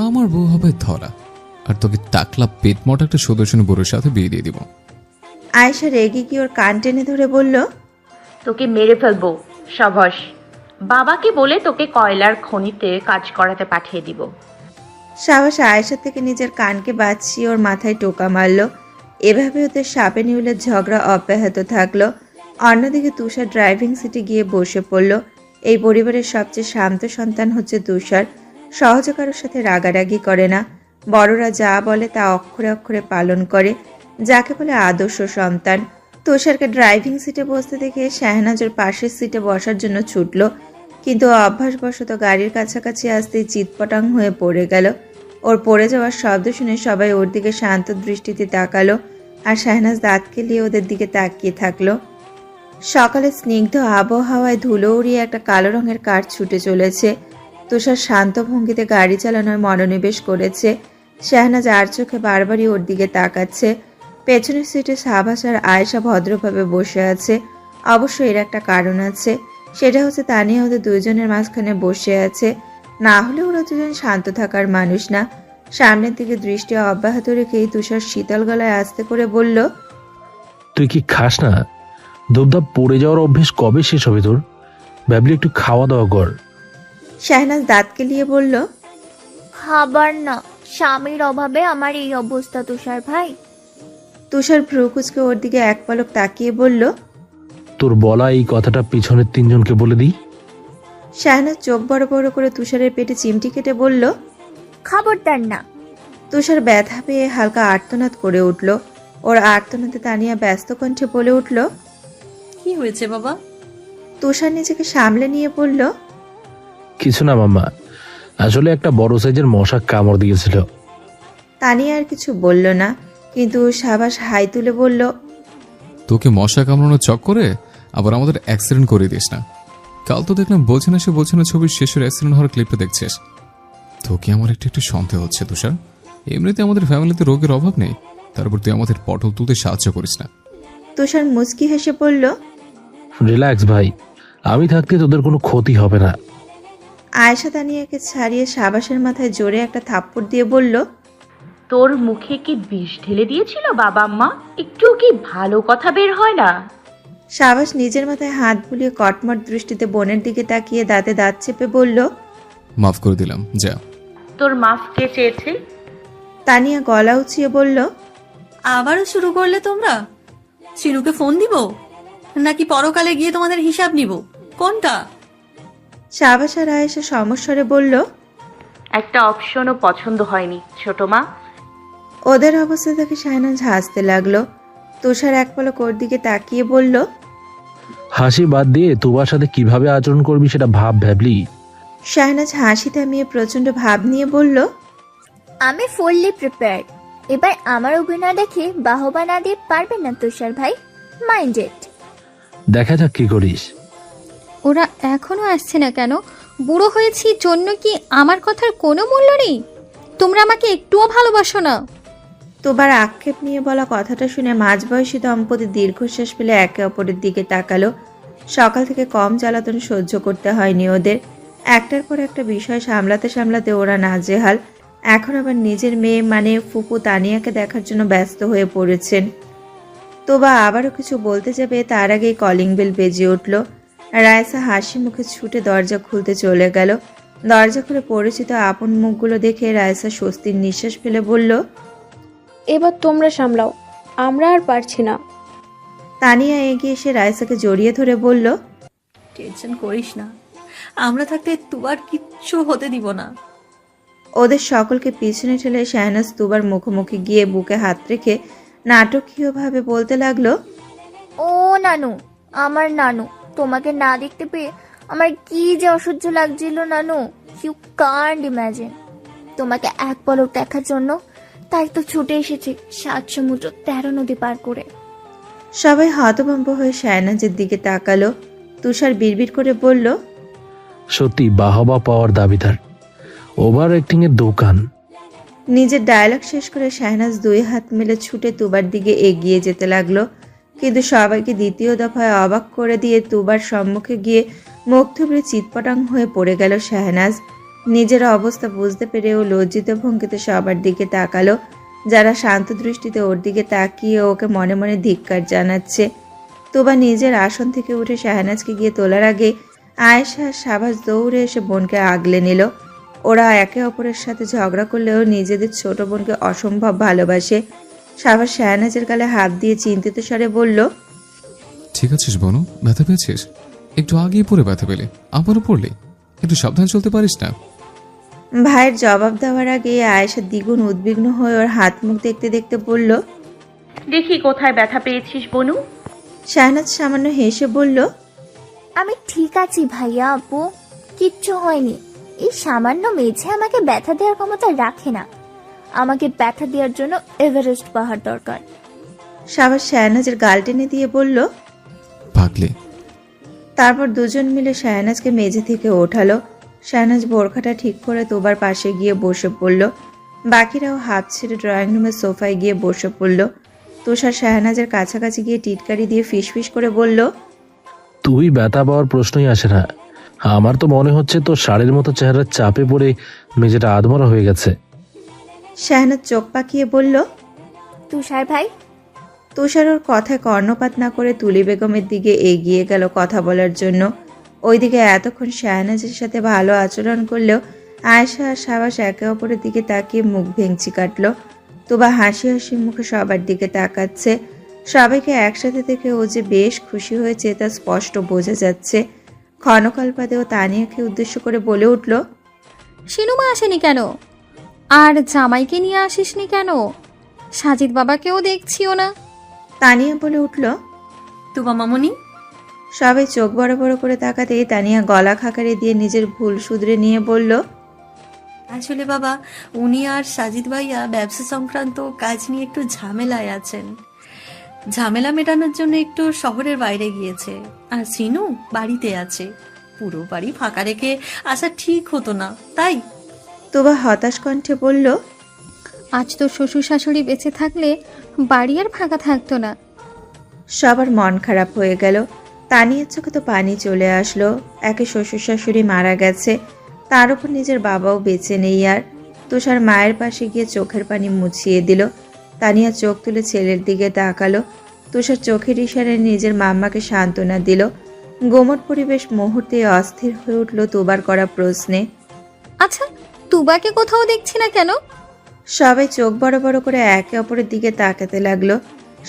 আমার বউ হবে ধরা, আর তোকে টাকলা পেট মোটা একটা সুদর্শন বুড়োর সাথে বিয়ে দিয়ে দিব। আয়েশা রেগে গিয়ে ওর কান টেনে ধরে বলল, তোকে মেরে ফেলবো সাবাস। বাবাকে বলে তোকে কয়লার খনিতে কাজ করাতে পাঠিয়ে দিব। সাবাস আয়েশা থেকে নিজের কানকে বাঁচিয়ে ওর মাথায় টোকা মারল। এভাবে ওদের সাপে নিউলের ঝগড়া অব্যাহত থাকলো। অন্যদিকে তুষার ড্রাইভিং সিটে গিয়ে বসে পড়ল। এই পরিবারের সবচেয়ে শান্ত সন্তান হচ্ছে তুষার। সহজে কারোর সাথে রাগারাগি করে না। বড়রা যা বলে তা অক্ষরে অক্ষরে পালন করে, যাকে বলে আদর্শ সন্তান। তুষারকে ড্রাইভিং সিটে বসতে দেখে শাহনাজের পাশের সিটে বসার জন্য ছুটল, কিন্তু অভ্যাসবশত গাড়ির কাছাকাছি আসতেই চিৎপটাং হয়ে পড়ে গেল। ওর পড়ে যাওয়ার শব্দ শুনে সবাই ওর দিকে শান্ত দৃষ্টিতে তাকালো, আর শাহনাজ দাঁত কেলিয়ে ওদের দিকে তাকিয়ে থাকলো। সকালে স্নিগ্ধ আবহাওয়ায় ধুলো উড়িয়ে একটা কালো রঙের কার ছুটে চলেছে। তুষার শান্ত ভঙ্গিতে গাড়ি চালানোর মনোনিবেশ করেছে। শাহনাজ আর চোখে বারবারই ওর দিকে তাকাচ্ছে। পেছনের সিটে সাবাস আর আয়েশা ভদ্রভাবে বসে আছে। অবশ্য এর একটা কারণ আছে, সেটা হচ্ছে তানিয়া ওদের দুজনের মাঝখানে বসে আছে। না হলে ওরা দুজন শান্ত থাকার মানুষ না। সামনের দিকে দৃষ্টি অব্যাহত রেখেই তুষার শীতল গলায় আস্তে করে বলল, তুই কি খাস না? দুবদাব পড়ে যাওয়ার অভ্যেস কবে শেষ হবে তোর? ভাবলি একটু খাওয়া দাওয়া কর। শাহনাজ দাঁত কেলিয়ে বলল, খাবার না, স্বামীর অভাবে আমার এই অবস্থা তুষার ভাই। তুষার ভ্রুকুচকে ওর দিকে এক পলক তাকিয়ে বলল, তোর বলা এই কথাটা পিছনের তিনজনকে বলে দিই। শাহনাজ চোখ বড় বড় করে তুষারের পেটে চিমটি কেটে বলল, খবরদার না। তুষার ব্যথা পেয়ে হালকা আর্তনাদ করে উঠল। ওর আর্তনাদে তানিয়া ব্যস্ত কণ্ঠে বলে উঠল, কি হয়েছে বাবা? তুষার নিজেকে সামলে নিয়ে বলল, কিছু না মাম্মা, আসলে একটা বড় সাইজের মশা কামড় দিয়েছিল। তানিয়া আর কিছু বলল না, কিন্তু সাবাস হাই তুলে বলল, তোকে মশা কামড়ানোর চক্করে আবার আমাদের অ্যাক্সিডেন্ট করে দিস না। কাল তো দেখলাম বলছে না ছবির শেষের অ্যাক্সিডেন্ট হওয়ার ক্লিপটা দেখছিস। তোকে আমার একটু সন্দেহ হচ্ছে তুষার। এমনিতে আমাদের ফ্যামিলিতে রোগের অভাব নেই, তারপর তুই আমাদের পটল তুলতে সাহায্য করিস না, তুষার মুচকি হেসে বলল, রিল্যাক্স ভাই, আমি থাকতে তোদের কোনো ক্ষতি হবে না। আয়েশা তানিয়াকে ছাড়িয়ে সাবাসের মাথায় জোরে একটা থাপ্পড় দিয়ে বলল, তোর মুখে কি বিষ ঢেলে দিয়েছিল বাবা মা? একটু কি ভালো কথা বের হয় না? সাবাস নিজের মাথায় হাত বুলিয়ে কটমট দৃষ্টিতে বোনের দিকে তাকিয়ে দাঁতে দাঁত চেপে বলল, মাফ করে দিলাম, যা। তোর মাফ কে চেয়েছে? তানিয়া গলা উঁচিয়ে বলল, আবারও শুরু করলে তোমরা? চিনুকে ফোন দিব নাকি পরকালে গিয়ে তোমাদের হিসাব নিব? কোনটা? সাবাস আর আয়েশা সমস্বরে বলল, একটা অপশনও পছন্দ হয়নি ছোট মা। ওদের অবস্থা দেখে শাহনাজ হাসতে লাগলো। তুষার এক পলক ওর দিকে তাকিয়ে বলল, হাসি বাদ দিয়ে তোমার সাথে কিভাবে আচরণ করবি সেটা ভাবলি? শাহনাজ হাসি থামিয়ে প্রচন্ড ভাব নিয়ে বলল, আমি ফুললি প্রিপেয়ার্ড। এবার আমার অভিনয় দেখে বাহবা না দিয়ে পারবেন না তুষার ভাই। মাইন্ডেড। দেখা যাক কি করিস। ওরা এখনো আসছে না কেন? বুড়ো হয়েছি জন্য কি আমার কথার কোনো মূল্য নেই? তোমরা আমাকে একটুও ভালোবাসো না? তোবার আক্ষেপ নিয়ে বলা কথাটা শুনে মাঝবয়সী দম্পতি দীর্ঘশ্বাস ফেলে একে অপরের দিকে তাকালো। সকাল থেকে কম জ্বালাতন সহ্য করতে হয়নি ওদের। একটার পর একটা বিষয় সামলাতে সামলাতে ওরা নাজেহাল। এখন আবার নিজের মেয়ে মানে ফুপু তানিয়াকে দেখার জন্য ব্যস্ত হয়ে পড়েছেন। তোবা আবারও কিছু বলতে যাবে তার আগেই কলিং বেল বেজে উঠল। রায়সা হাসি মুখে ছুটে দরজা খুলতে চলে গেল। দরজা খুলে পরিচিত আপন মুখগুলো দেখে রায়সা স্বস্তির নিঃশ্বাস ফেলে বলল, এবার তোমরা সামলাও, আমরা আর পারছি না। তানিয়া এগিয়ে এসে রায়সাকে জড়িয়ে ধরে বলল, টেনশন করিস না, আমরা থাকতে তুবার কিচ্ছু হতে দিব না। ওদের সকলকে পিছনে ঠেলে শাহনাজ তুবার মুখোমুখি গিয়ে বুকে হাত রেখে নাটকীয়ভাবে বলতে লাগলো, ও নানু, আমার নানু, তোমাকে না দেখতে পেয়ে আমার কি যে অসহ্য লাগছিল নানু, ইউ কান্ট ইম্যাজিন। তোমাকে এক পলক দেখার জন্য তাই তো ছুটে এসেছি 7 সমুদ্র 13 নদী পার করে। সবাই হতভম্ব হয়ে শাহনাজের দিকে তাকালো। তুষার বিড়বিড় করে বলল, সত্যি বাহবা পাওয়ার দাবিদার, ওভার অ্যাক্টিং এর দোকান। নিজের ডায়লগ শেষ করে শাহনাজ 2 হাত মেলে ছুটে তুবার দিকে এগিয়ে যেতে লাগলো। কিন্তু সবাইকে দ্বিতীয় দফায় অবাক করে দিয়ে তুবার সম্মুখে গিয়ে মুখ থুবড়ে চিৎপটাং হয়ে পড়ে গেল শাহনাজ। নিজের অবস্থা বুঝতে পেরেও লজ্জিত ভঙ্গিতে সবার দিকে তাকালো, যারা শান্ত দৃষ্টিতে ওর দিকে তাকিয়ে ওকে মনে মনে ধিক্কার জানাচ্ছে। তুবা নিজের আসন থেকে উঠে শাহনাজকে গিয়ে তোলার আগে আয়েশা আর সাবাস দৌড়ে এসে বোনকে আগলে নিল। ওরা একে অপরের সাথে ঝগড়া করলেও নিজেদের ছোট বোনকে অসম্ভব ভালোবাসে। সাবাস শাহনাজের গালে হাত দিয়ে চিন্তিত স্বরে বলল, ঠিক আছিস বনু? ব্যথা পেয়েছিস? একটু আগেই পড়ে ব্যথা পেলে, আবারও পড়লে। একটু সাবধান চলতে পারিস না? ভাইয়ের জবাব দেওয়ার আগে আয়েশা দ্বিগুণ উদ্বিগ্ন হয়ে ওর হাত মুখ দেখতে দেখতে বলল, দেখি কোথায় ব্যথা পেয়েছিস বনু। শাহনাজ সামান্য হেসে বলল, আমি ঠিক আছি ভাইয়া আপু, কিচ্ছু হয়নি। এই সামান্য মেঝে আমাকে ব্যথা দেওয়ার ক্ষমতা রাখে না। আমাকে ব্যথা দেওয়ার জন্য এভারেস্ট পাহাড় দরকার। সাবাস শাহনাজের গাল টেনে দিয়ে বলল, পাগলি। তারপর দুজন মিলে শাহনাজকে মেঝে থেকে ওঠালো। শাহনাজ বোরখাটা ঠিক করে তোবার পাশে গিয়ে বসে পড়ল। বাকিরাও হাত ছেড়ে ড্রয়িং রুমের সোফায় গিয়ে বসে পড়ল। তুষার শাহনাজের কাছাকাছি গিয়ে টিটকারি দিয়ে ফিসফিস করে বলল, তুই ব্যথা পাওয়ার প্রশ্নই আসে না। আমার তো মনে হচ্ছে তোর শাড়ির মতো চেহারার চাপে পড়ে মেঝেটা আধমরা হয়ে গেছে। শাহনাজ চোখ পাকিয়ে বলল, তুষার ভাই। তুষার ওর কথায় কর্ণপাত না করে তুলি বেগমের দিকে এগিয়ে গেল কথা বলার জন্য। ওইদিকে এতক্ষণ শাহনাজের সাথে ভালো আচরণ করলেও আয়েশা আর সাবাস একে অপরের দিকে তাকিয়ে মুখ ভেঙচি কাটলো। তোবা হাসি হাসি মুখে সবার দিকে তাকাচ্ছে। সবাইকে একসাথে দেখে ও যে বেশ খুশি হয়েছে তা স্পষ্ট বোঝা যাচ্ছে। ক্ষণকাল বাদে ও তানিয়াকে উদ্দেশ্য করে বলে উঠল, শিনুমা আসেনি কেন? আর জামাইকে নিয়ে আসিসনি কেন? সাজিদ বাবাকেও দেখছিও না। তানিয়া বলে উঠল, তুবা মামুনি। সবাই চোখ বড় বড় করে তাকাতেই তানিয়া গলা খাকারি দিয়ে নিজের ভুল শুধরে নিয়ে বলল, আসলে বাবা, উনি আর সাজিদ ভাইয়া ব্যবসা সংক্রান্ত কাজ নিয়ে একটু ঝামেলায় আছেন। ঝামেলা মেটানোর জন্য একটু শহরের বাইরে গিয়েছে। আর সিনু বাড়িতে আছে। পুরো বাড়ি ফাঁকা রেখে আসা ঠিক হতো না, তাই। তোবা হতাশ কণ্ঠে বলল, আজ তোর শ্বশুর শাশুড়ি বেঁচে থাকলে বাড়ি আর ফাঁকা থাকতো না। সবার মন খারাপ হয়ে গেল। তানিয়ার চোখে তো পানি চলে আসলো। একে শ্বশুর শাশুড়ি মারা গেছে, তার উপর নিজের বাবাও বেঁচে নেই আর। তুষার মায়ের পাশে গিয়ে চোখের পানি মুছিয়ে দিল। তানিয়া চোখ তুলে ছেলের দিকে তাকালো। তুষার চোখের ইশারায় নিজের মাম্মাকে সান্ত্বনা দিল। গোমট পরিবেশ মুহূর্তে অস্থির হয়ে উঠল তুবার করা প্রশ্নে। আচ্ছা, তুবাকে কোথাও দেখছি না কেন? সবাই চোখ বড় বড় করে একে অপরের দিকে তাকাতে লাগলো।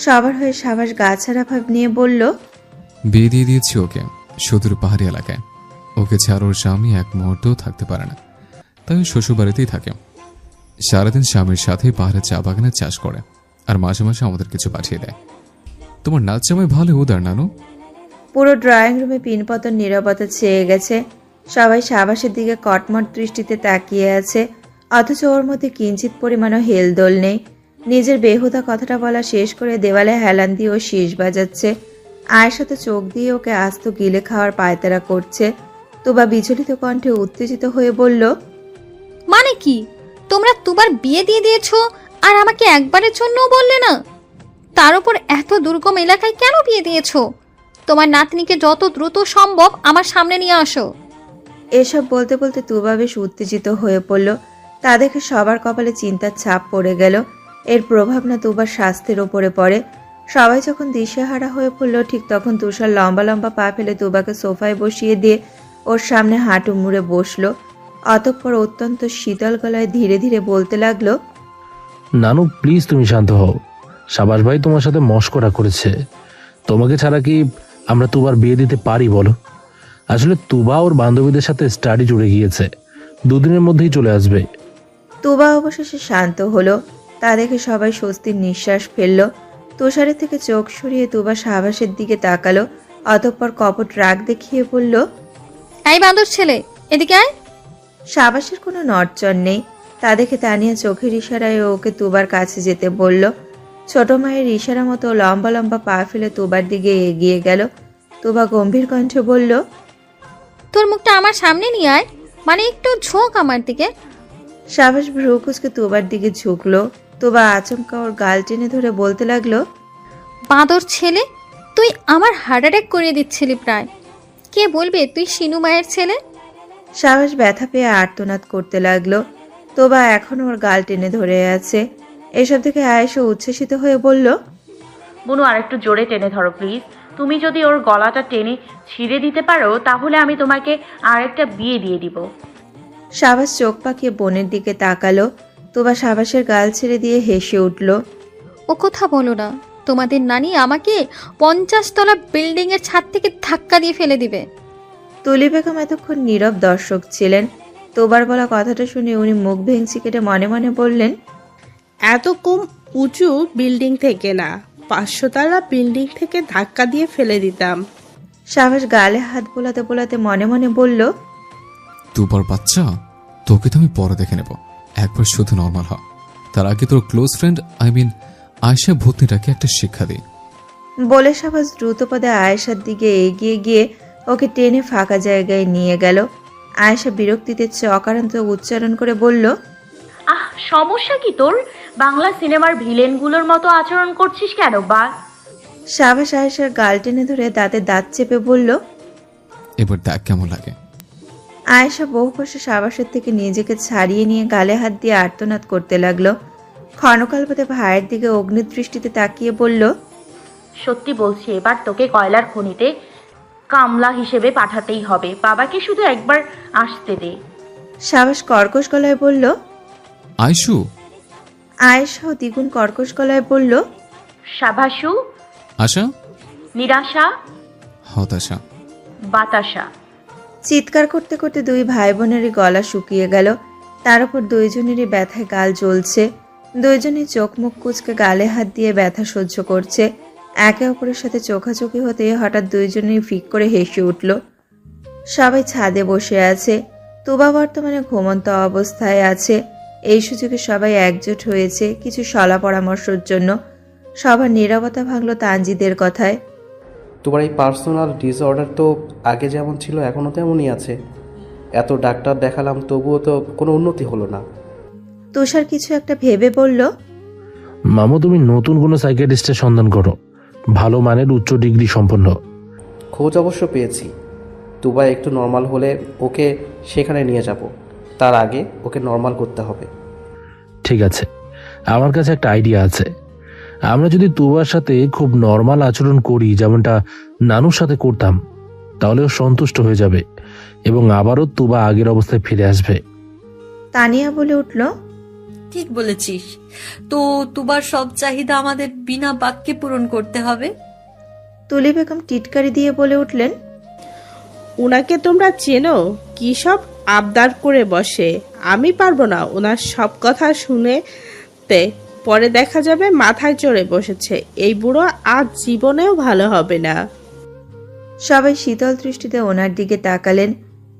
সবার হয়ে সাবাস গাছাড়া ভাব নিয়ে বলল, বিয়ে দিয়ে দিয়েছি ওকে সুদূর পাহাড়ি এলাকায়। ওকে ছাড়া ওর স্বামী এক মুহূর্তেও থাকতে পারে না, তাই শ্বশুর বাড়িতেই থাকে। সারাদিন স্বামীর সাথেই পাহাড়ে চা বাগানে চাষ করে, আর মাঝে মাঝে আমাদের কিছু পাঠিয়ে দেয়। তোমার নাচ জামাই ভালো উদার নানু। পুরো ড্রয়িং রুমে পিনপতন নীরবতা ছেয়ে গেছে। সবাই সাবাসের দিকে কটমট দৃষ্টিতে তাকিয়ে আছে, অথচ ওর মধ্যে কিঞ্চিত পরিমাণও হেলদোল নেই। নিজের বেহুদা কথাটা বলা শেষ করে দেওয়ালে হেলান দিয়ে ও শীষ বাজাচ্ছে। আয়েশা তো চোখ দিয়ে ওকে আস্ত গিলে খাওয়ার পায়তারা করছে। তুবা বিচলিত কণ্ঠে উত্তেজিত হয়ে বলল, মানে কি? তোমরা তুবার বিয়ে দিয়ে দিয়েছো আর আমাকে একবারের জন্যও বললে না? তার উপর এত দুর্গম এলাকায় কেন বিয়ে দিয়েছো? তোমার নাতনিকে যত দ্রুত সম্ভব আমার সামনে নিয়ে আসো। এসব বলতে বলতে তুবা বেশ উত্তেজিত হয়ে পড়ল। তা দেখে সবার কপালে চিন্তার ছাপ পড়ে গেল। এর প্রভাব না তুবার স্বাস্থ্যের ওপরে পড়ে। সবাই যখন দিশেহারা হয়ে পড়ল, ঠিক তখন তুষার লম্বা লম্বা পা ফেলে তুবাকে সোফায় বসিয়ে দিয়ে ওর সামনে হাঁটু মুড়ে বসলো। অতঃপর অত্যন্ত শীতল গলায় ধীরে ধীরে বলতে লাগলো, নানু প্লিজ তুমি শান্ত হও। সাবাস ভাই তোমার সাথে মশকরা করেছে। তোমাকে ছাড়া কি আমরা তুবার বিয়ে দিতে পারি বলো? আসলে তুবা ওর বান্ধবীদের সাথে স্টাডি জুড়ে গিয়েছে, দুদিনের মধ্যেই চলে আসবে। তুবা অবশেষে শান্ত হলো। তা দেখে সবাই স্বস্তির নিঃশ্বাস ফেলল। তুষারের থেকে চোখ সরিয়ে তুবা সাবাসের দিকে তাকালো। অতঃপর কপট রাগ দেখিয়ে বলল, এই বাঁদর ছেলে, এদিকে আয়। সাবাসের কোনো নড়চড় নেই। তা দেখে তানিয়া চোখের ইশারায় ওকে তুবার কাছে যেতে বলল। ছোট মায়ের ইশারা মতো লম্বা লম্বা পা ফেলে তুবার দিকে এগিয়ে গেল। তুবা গম্ভীর কণ্ঠে বলল, তোর মুখটা আমার সামনে নিয়ে আয়, মানে একটু ঝোঁক আমার দিকে। সাবাস ভ্রু কুচকে তুবার দিকে ঝুঁকলো। তুবা আচমকা ওর গাল টেনে ধরে বলতে লাগলো, বাঁদর ছেলে, তুই আমার হার্ট অ্যাটাক করিয়ে দিচ্ছিলি প্রায়। কে বলবে তুই শিনু মায়ের ছেলে? সাবাস ব্যথা পেয়ে আর্তনাদ করতে লাগলো। তোবা এখন ওর গাল টেনে ধরে আছে। এসব থেকে আয়েশা উচ্ছ্বসিত হয়ে বলল, বুনু আর একটু জোরে টেনে ধরো প্লিজ। তুমি যদি ওর গলাটা টেনে ছিঁড়ে দিতে পারো, তাহলে আমি তোমাকে আর একটা বিয়ে দিয়ে দিব। সাবাস চোখ পাকিয়ে বোনের দিকে তাকালো। তোবা সাবাসের গাল ছেড়ে দিয়ে হেসে উঠল। ও কথা বলো না, তোমাদের নানি আমাকে 50 তলা বিল্ডিং এর ছাদ থেকে ধাক্কা দিয়ে ফেলে দিবে। তুলি বেগম এতক্ষণ নীরব দর্শক ছিলেন। তোবার বলা কথাটা শুনে উনি মুখ ভেঙচি কেটে মনে মনে বললেন, এত কম উঁচু বিল্ডিং থেকে না, 500 তলা বিল্ডিং থেকে ধাক্কা দিয়ে ফেলে দিতাম। সাবাস গালে হাত বোলাতে বোলাতে মনে মনে বলল, দুবার বাচ্চা, তোকে তো আমি পরে দেখে নেব। একবার শুধু নর্মাল হ, তার আগে তোর ক্লোজ ফ্রেন্ড আয়েশা ভূতনিটাকে একটা শিক্ষা দিই। বলে সাবাস দ্রুতপদে আয়েশার দিকে এগিয়ে গিয়ে ওকে টেনে ফাঁকা জায়গায় নিয়ে গেল। আয়েশা বিরক্তিতে অকারান্ত উচ্চারণ করে বলল, আহ, সমস্যা কি তোর? বাংলা সিনেমার ভিলেনগুলোর মতো আচরণ করছিস কেন? বা সাবাস আয়েশার গাল টেনে ধরে দাঁতে দাঁত চেপে বলল, এবার দেখ কেমন লাগে। আয়েশা বহু কষ্টে সাবাসের থেকে নিজেকে ছাড়িয়ে নিয়ে গালে হাত দিয়ে আর্তনাদ করতে লাগলো। ক্ষণকালপতে ভাইয়ের দিকে অগ্নিদৃষ্টিতে তাকিয়ে বলল, সত্যি বলছি, এবার তোকে কয়লার খনিতে কামলা হিসেবে পাঠাতেই হবে। বাবাকে শুধু একবার আসতে দে। সাবাস কর্কশ গলায় বলল, আয়শু। আয়েশাও দ্বিগুণ কর্কশ গলায় বলল, সাভাসু, আশা, নিরাশা, হতাশা, বাতাসা। চিৎকার করতে করতে দুই ভাই বোনেরই গলা শুকিয়ে গেল। তার উপর দুইজনেরই ব্যথায় গাল জ্বলছে। দুইজনই চোখ মুখ কুচকে গালে হাত দিয়ে ব্যথা সহ্য করছে। একে অপরের সাথে চোখাচোখি হতে হঠাৎ দুইজনেই ফিক করে হেসে উঠল। সবাই ছাদে বসে আছে। তুবা বর্তমানে ঘুমন্ত অবস্থায় আছে। এই সুযোগে সবাই একজোট হয়েছে কিছু সলা পরামর্শের জন্য। সবার নীরবতা ভাঙল তানজিদের কথায়। তোমার এই পার্সোনাল ডিসঅর্ডার তো আগে যেমন ছিল এখনও তেমনই আছে। এত ডাক্তার দেখালাম তবুও তো কোনো উন্নতি হলো না। তুষার কিছু একটা ভেবে বলল, মামু তুমি নতুন কোনো সাইকিয়াট্রিস্টের সন্ধান করো। ভালো মানের উচ্চ ডিগ্রি সম্পন্ন। খোঁজ অবশ্য পেয়েছি। তুবা একটু নর্মাল হলে ওকে সেখানে নিয়ে যাব। তার আগে ওকে নর্মাল করতে হবে। ঠিক আছে, আমার কাছে একটা আইডিয়া আছে। আমরা যদি তুবার সাথে খুব নর্মাল আচরণ করি, যেমনটা নানুর সাথে করতাম, তাহলে ও সন্তুষ্ট হয়ে যাবে এবং আবারও তুবা আগের অবস্থায় ফিরে আসবে। তানিয়া বলে উঠল, ঠিক বলেছিস। তো তুবার সব চাহিদা আমাদের বিনা বাক্যে পূরণ করতে হবে। তুলি বেগম টিটকারি দিয়ে বলে উঠলেন, উনাকে তোমরা চেনো? কি সব আবদার করে বসে। আমি পারবো না ওনার সব কথা শুনেতে। পরে দেখা যাবে মাথায় চড়ে বসেছে। এই বুড়ো আজ জীবনেও ভালো হবে না। সবাই শীতল দৃষ্টিতে ওনার দিকে তাকালেন।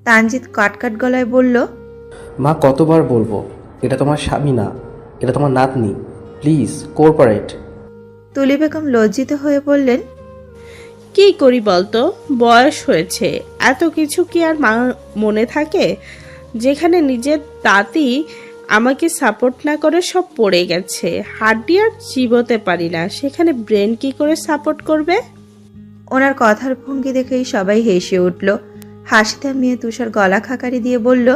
তানজিৎ কাটকাট গলায় বলল, মা কতবার বলবো, এটা তোমার স্বামী না, এটা তোমার নাতনি। Please cooperate. তুলি বেগম লজ্জিত হয়ে বললেন, কি করি বলতো, বয়স হয়েছে, এত কিছু কি আর মনে থাকে? যেখানে নিজের দাঁতই আমাকে সাপোর্ট না করে সব পড়ে গেছে, হাড্ডি আর চিবোতে পারি না, সেখানে ব্রেন কি করে সাপোর্ট করবে? ওনার কথার ভঙ্গি দেখেই সবাই হেসে উঠল। হাসি থামিয়ে তুষার গলা খাকারি দিয়ে বলল,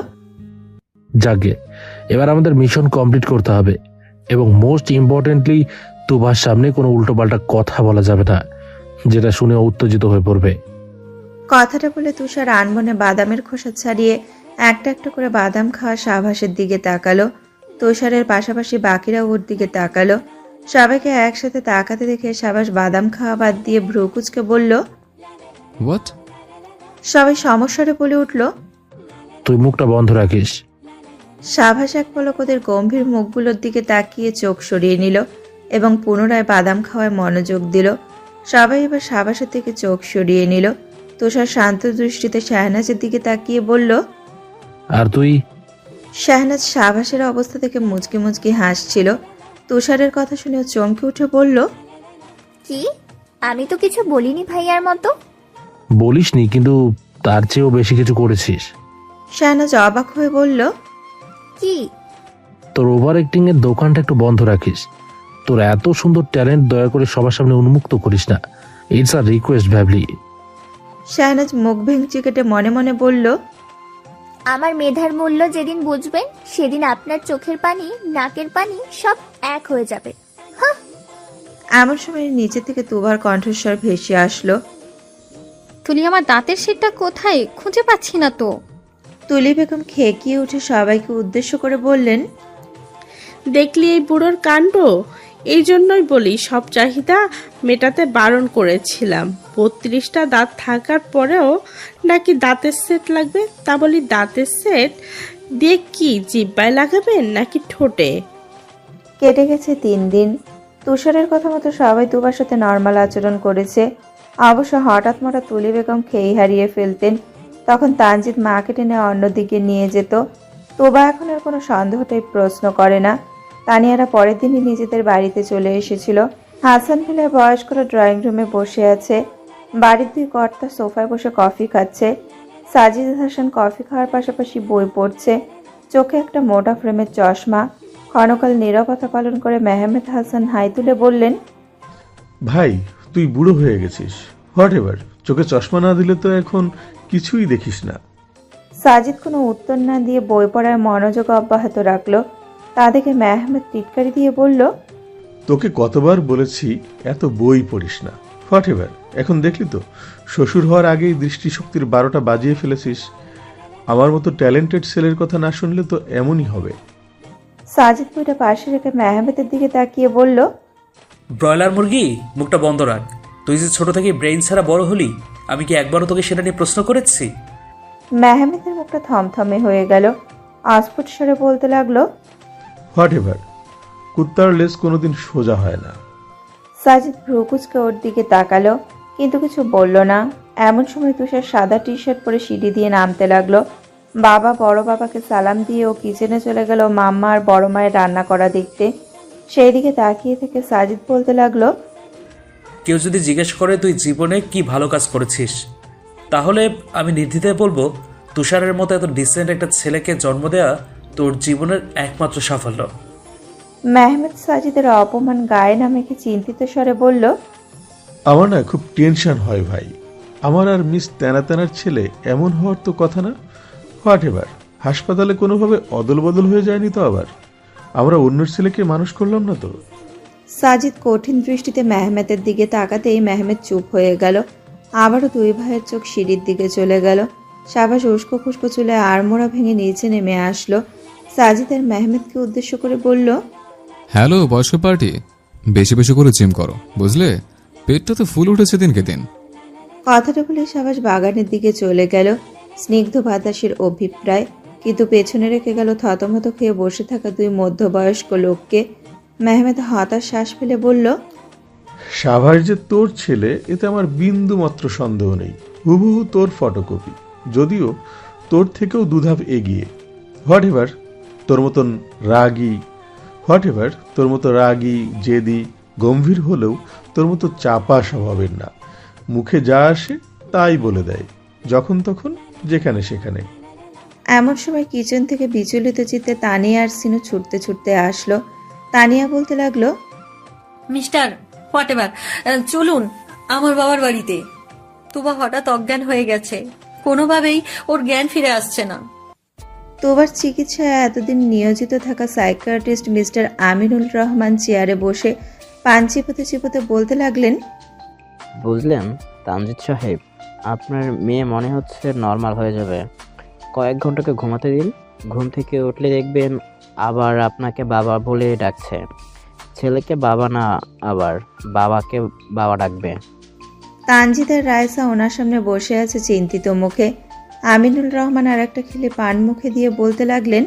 যাকে এবার আমাদের মিশন কমপ্লিট করতে হবে এবং মোস্ট ইম্পর্টেন্টলি তুবার সামনে কোনো উল্টোপাল্টা কথা বলা যাবে না, যেটা শুনে উত্তেজিত হয়ে পড়বে। কথাটা বলে তুষার আনমনে বাদামের খোসা ছাড়িয়ে একটা একটা করে বাদাম খাওয়া সাভাসের দিকে তাকালো। তুষারের পাশাপাশি বাকিরা ওর দিকে তাকালো। সবাইকে একসাথে তাকাতে দেখে সাভাস বাদাম খাওয়া বাদ দিয়ে ভ্রুকুচকে বলল, হোয়াট? সবাই সমস্যারে বলে উঠল। তুই মুখটা বন্ধ রাখিস। সাভাস এক পলক ওদের গম্ভীর মুখগুলোর দিকে তাকিয়ে চোখ সরিয়ে নিল এবং পুনরায় বাদাম খাওয়ায় মনোযোগ দিল। সবাই এবার সাভাসের থেকে চোখ সরিয়ে নিল। তুষার শান্ত দৃষ্টিতে শাহনাজের দিকে তাকিয়ে বলল, আর তুই? শাহনাজ সাভাসের অবস্থা থেকে মুচকি মুচকি হাসছিল। তুষারের কথা শুনে চমকে উঠে বলল, কি? আমি তো কিছু বলিনি ভাইয়ার মতো। বলিসনি, কিন্তু তার চেয়েও বেশি কিছু করেছিস। শাহনাজ অবাক হয়ে বলল, কি? তোর ওভার অ্যাক্টিং এর দোকানটা একটু বন্ধ রাখিস। তোর এত সুন্দর ট্যালেন্ট দয়া করে সবার সামনে উন্মুক্ত করিস না। ইটস আ রিকোয়েস্ট ভ্যাবলি। শাহনাজ মুখ ভেঙচি কেটে মনে মনে বলল, আমার মেধার মূল্য যেদিন বুঝবেন সেদিন আপনার চোখের পানি, নাকের পানি সব এক হয়ে যাবে। এমন সময় নিচে থেকে তুবার কণ্ঠস্বর ভেসে আসলো, তুলি, আমার দাঁতের সেটটা কোথায়? খুঁজে পাচ্ছি না তো। তুলি বেগম খেকিয়ে উঠে সবাইকে উদ্দেশ্য করে বললেন, দেখলি এই বুড়োর কাণ্ড? এই জন্যই বলি সব চাহিদা মেটাতে বারণ করেছিলাম। 32টা দাঁত থাকার পরেও নাকি দাঁতের সেট লাগবে। তা বলি দাঁতের সেট দিয়ে কি জিব্বায় লাগাবেন নাকি ঠোঁটে? কেটে গেছে 3 দিন। তুষারের কথা মতো সবাই তুবার সাথে নর্মাল আচরণ করেছে। অবশ্য হঠাৎ মরা তুলি বেগম খেই হারিয়ে ফেলতেন। তখন তানজিৎ মাকে টেনে অন্যদিকে নিয়ে যেত। তোবা এখন আর কোনো সন্দেহটাই প্রশ্ন করে না। তানিয়ারা পরের দিনই নিজেদের বাড়িতে চলে এসেছিল। হাসান ফেলে বয়স্করা ড্রয়িং রুমে বসে আছে। বাড়ির 2 কর্তা সোফায় বসে কফি খাচ্ছে। সাজিদ হাসান কফি খাওয়ার পাশাপাশি বই পড়ছে। চোখে একটা মোটা ফ্রেমের চশমা। ক্ষণকাল নীরবতা পালন করে মেহমেদ হাসান হাই তুলে বললেন, ভাই, তুই বুড়ো হয়ে গেছিস। হোয়াট এভার, চোখে চশমা না দিলে তো এখন কিছুই দেখিস না। সাজিদ কোনো উত্তর না দিয়ে বই পড়ার মনোযোগ অব্যাহত রাখলো। তা দেখে মেহমেদ টিটকারি দিয়ে বলল, তোকে কতবার বলেছি এত বই পড়িস না। হোয়াট এভার, এখন দেখলি তো শ্বশুর হওয়ার আগেই দৃষ্টিশক্তির 12টা বাজিয়ে ফেলেছিস। আমার মতো ট্যালেন্টেড ছেলের কথা না শুনলে তো এমনই হবে। সাজিদ বইটা পাশে রেখে মেহমেদের দিকে তাকিয়ে বলল, ব্রয়লার মুরগি, মুখটা বন্ধ রাখ। তুই যে ছোট থেকে ব্রেইন ছাড়া বড় হলি, আমি কি একবারও তোকে সেটা নিয়ে প্রশ্ন করেছি? মেহমেদের মুখটা থমথমে হয়ে গেল। অস্ফুট স্বরে বলতে লাগলো, হোয়াট এভার, কুত্তার লেজ কোনোদিন সোজা হয় না। সাজিদ ভ্রুকুচকে ওর দিকে তাকালো, কিন্তু কিছু বলল না। এমন সময় তুষার সাদা টি শার্ট পরে সিঁড়ি দিয়ে নামতে লাগলো। বাবা বড় বাবাকে সালাম দিয়ে ও কিচেনে চলে গেল মাম্মা আর বড় মায়ের রান্না করা দেখতে। সেই দিকে তাকিয়ে থেকে সাজিদ বলতে লাগলো, কেউ যদি জিজ্ঞেস করে তুই জীবনে কি ভালো কাজ করেছিস, তাহলে আমি নির্দ্বিধায় বলবো তুষারের মতো এত ডিসেন্ট একটা ছেলেকে জন্ম দেওয়া তোর জীবনের একমাত্র সাফল্য। মেহমেদ সাজিদের অপমান গায়ে না মেখে চিন্তিত স্বরে বলল, আমার না খুব টেনশন হয় ভাই। আমার আর মিস তেনা তেনার ছেলে এমন হওয়ার তো কথা না। হোয়াট এভার, হাসপাতালে কোনোভাবে অদল বদল হয়ে যায়নি তো আবার? আমরা অন্যের ছেলেকে মানুষ করলাম না তো? সাজিদ কঠিন দৃষ্টিতে মেহমেতের দিকে তাকাতেই মেহমেদ চুপ হয়ে গেল। আবারও দুই ভাইয়ের চোখ সিঁড়ির দিকে চলে গেল। সাবাস উস্কো খুস্কো চুলে আড়মোড়া ভেঙে নিচে নেমে আসলো। সাজিদের মেহমেদকে উদ্দেশ্য করে বলল, হ্যালো বয়স্ক পার্টি, বেশি বেশি করে জিম করো, বুঝলে? পেটটা তো ফুল উঠেছে দিনকে দিন। কথাটা বলে সাবাস বাগানের দিকে চলে গেল। স্নিগ্ধ বাতাসের অভিপ্রায়, কিন্তু পেছনে রেখে গেল থতমত খেয়ে বসে থাকা দুই মধ্যবয়স্ক লোককে। মেহমেদ হতাশ শ্বাস ফেলে বলল, সাভার যে তোর ছেলে এতে আমার বিন্দু মাত্র সন্দেহ নেই। হুবহু তোর ফটোকপি, যদিও তোর থেকেও দুধাপ এগিয়ে। হোয়াট এভার তোর মতন রাগী জেদি গম্ভীর হলেও তোর মতো চাপা স্বভাবের না। মুখে যা আসে তাই বলে দেয়, যখন তখন যেখানে সেখানে। এমন সময় কিচেন থেকে বিচলিত চিত্তে তানিয়া আর সিনু ছুটতে ছুটতে আসলো। তানিয়া বলতে লাগলো, মিস্টার হোয়াটেভার, চলুন আমার বাবার বাড়িতে। তুবা হঠাৎ অজ্ঞান হয়ে গেছে, কোনোভাবেই ওর জ্ঞান ফিরে আসছে না। তোবার চিকিৎসায় এতদিন নিয়োজিত থাকা সাইকিয়াট্রিস্ট মিস্টার আমিনুল রহমান চেয়ারে বসে পান চিপোতে চিপোতে বলতে লাগলেন, বুঝলেন তামজিদ সাহেব, আপনার মেয়ে মনে হচ্ছে নর্মাল হয়ে যাবে। কয়েক ঘন্টাকে ঘুমাতে দিন, ঘুম থেকে উঠলে দেখবেন আবার আপনাকে বাবা বলে ডাকছে। ছেলেকে বাবা না, আবার বাবাকে বাবা ডাকবে। তানজিদের রায়সা ওনার সামনে বসে আছে চিন্তিত মুখে। আমিনুল রহমান আর একটা খেলে পান মুখে দিয়ে বলতে লাগলেন,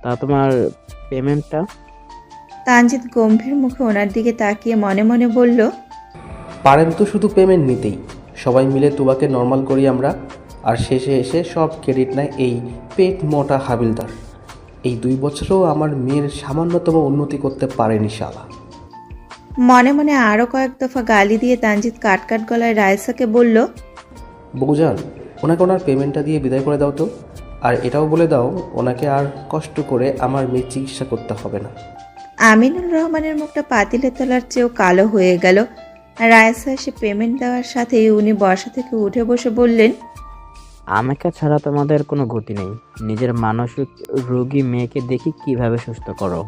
তা তোমার পেমেন্টটা? তানজিদ গম্ভীর মুখে ওনার দিকে তাকিয়ে মনে মনে বলল, পারেন তো শুধু পেমেন্ট নিতেই, সবাই মিলে তুবাকে নর্মাল করি আমরা, আর শেষে এসে সব ক্রেডিট নেয় এই পেট মোটা হাবিলদার। এই 2 বছরেও আমার মেয়ের সামান্যতম উন্নতি করতে পারেনি শালা। মনে মনে আরো কয়েক দফা গালি দিয়ে তানজিদ কাটকাট গলায় রায়সাকে বলল, বউজান, ওনাকে ওনার পেমেন্টটা দিয়ে বিদায় করে দাও তো। আর এটাও বলে দাও ওনাকে আর কষ্ট করে আমার মেয়ের চিকিৎসা করতে হবে না। আমিনুল রহমানের মুখটা পাতিলের তলার চেয়েও কালো হয়ে গেল। রায়সা এসে পেমেন্ট দেওয়ার সাথেই উনি বসা থেকে উঠে বসে বললেন, আমাকে ছাড়া তোমাদের কোনো গতি নেই। নিজের মানসিক রোগী মেয়েকে দেখি কিভাবে সুস্থ করো।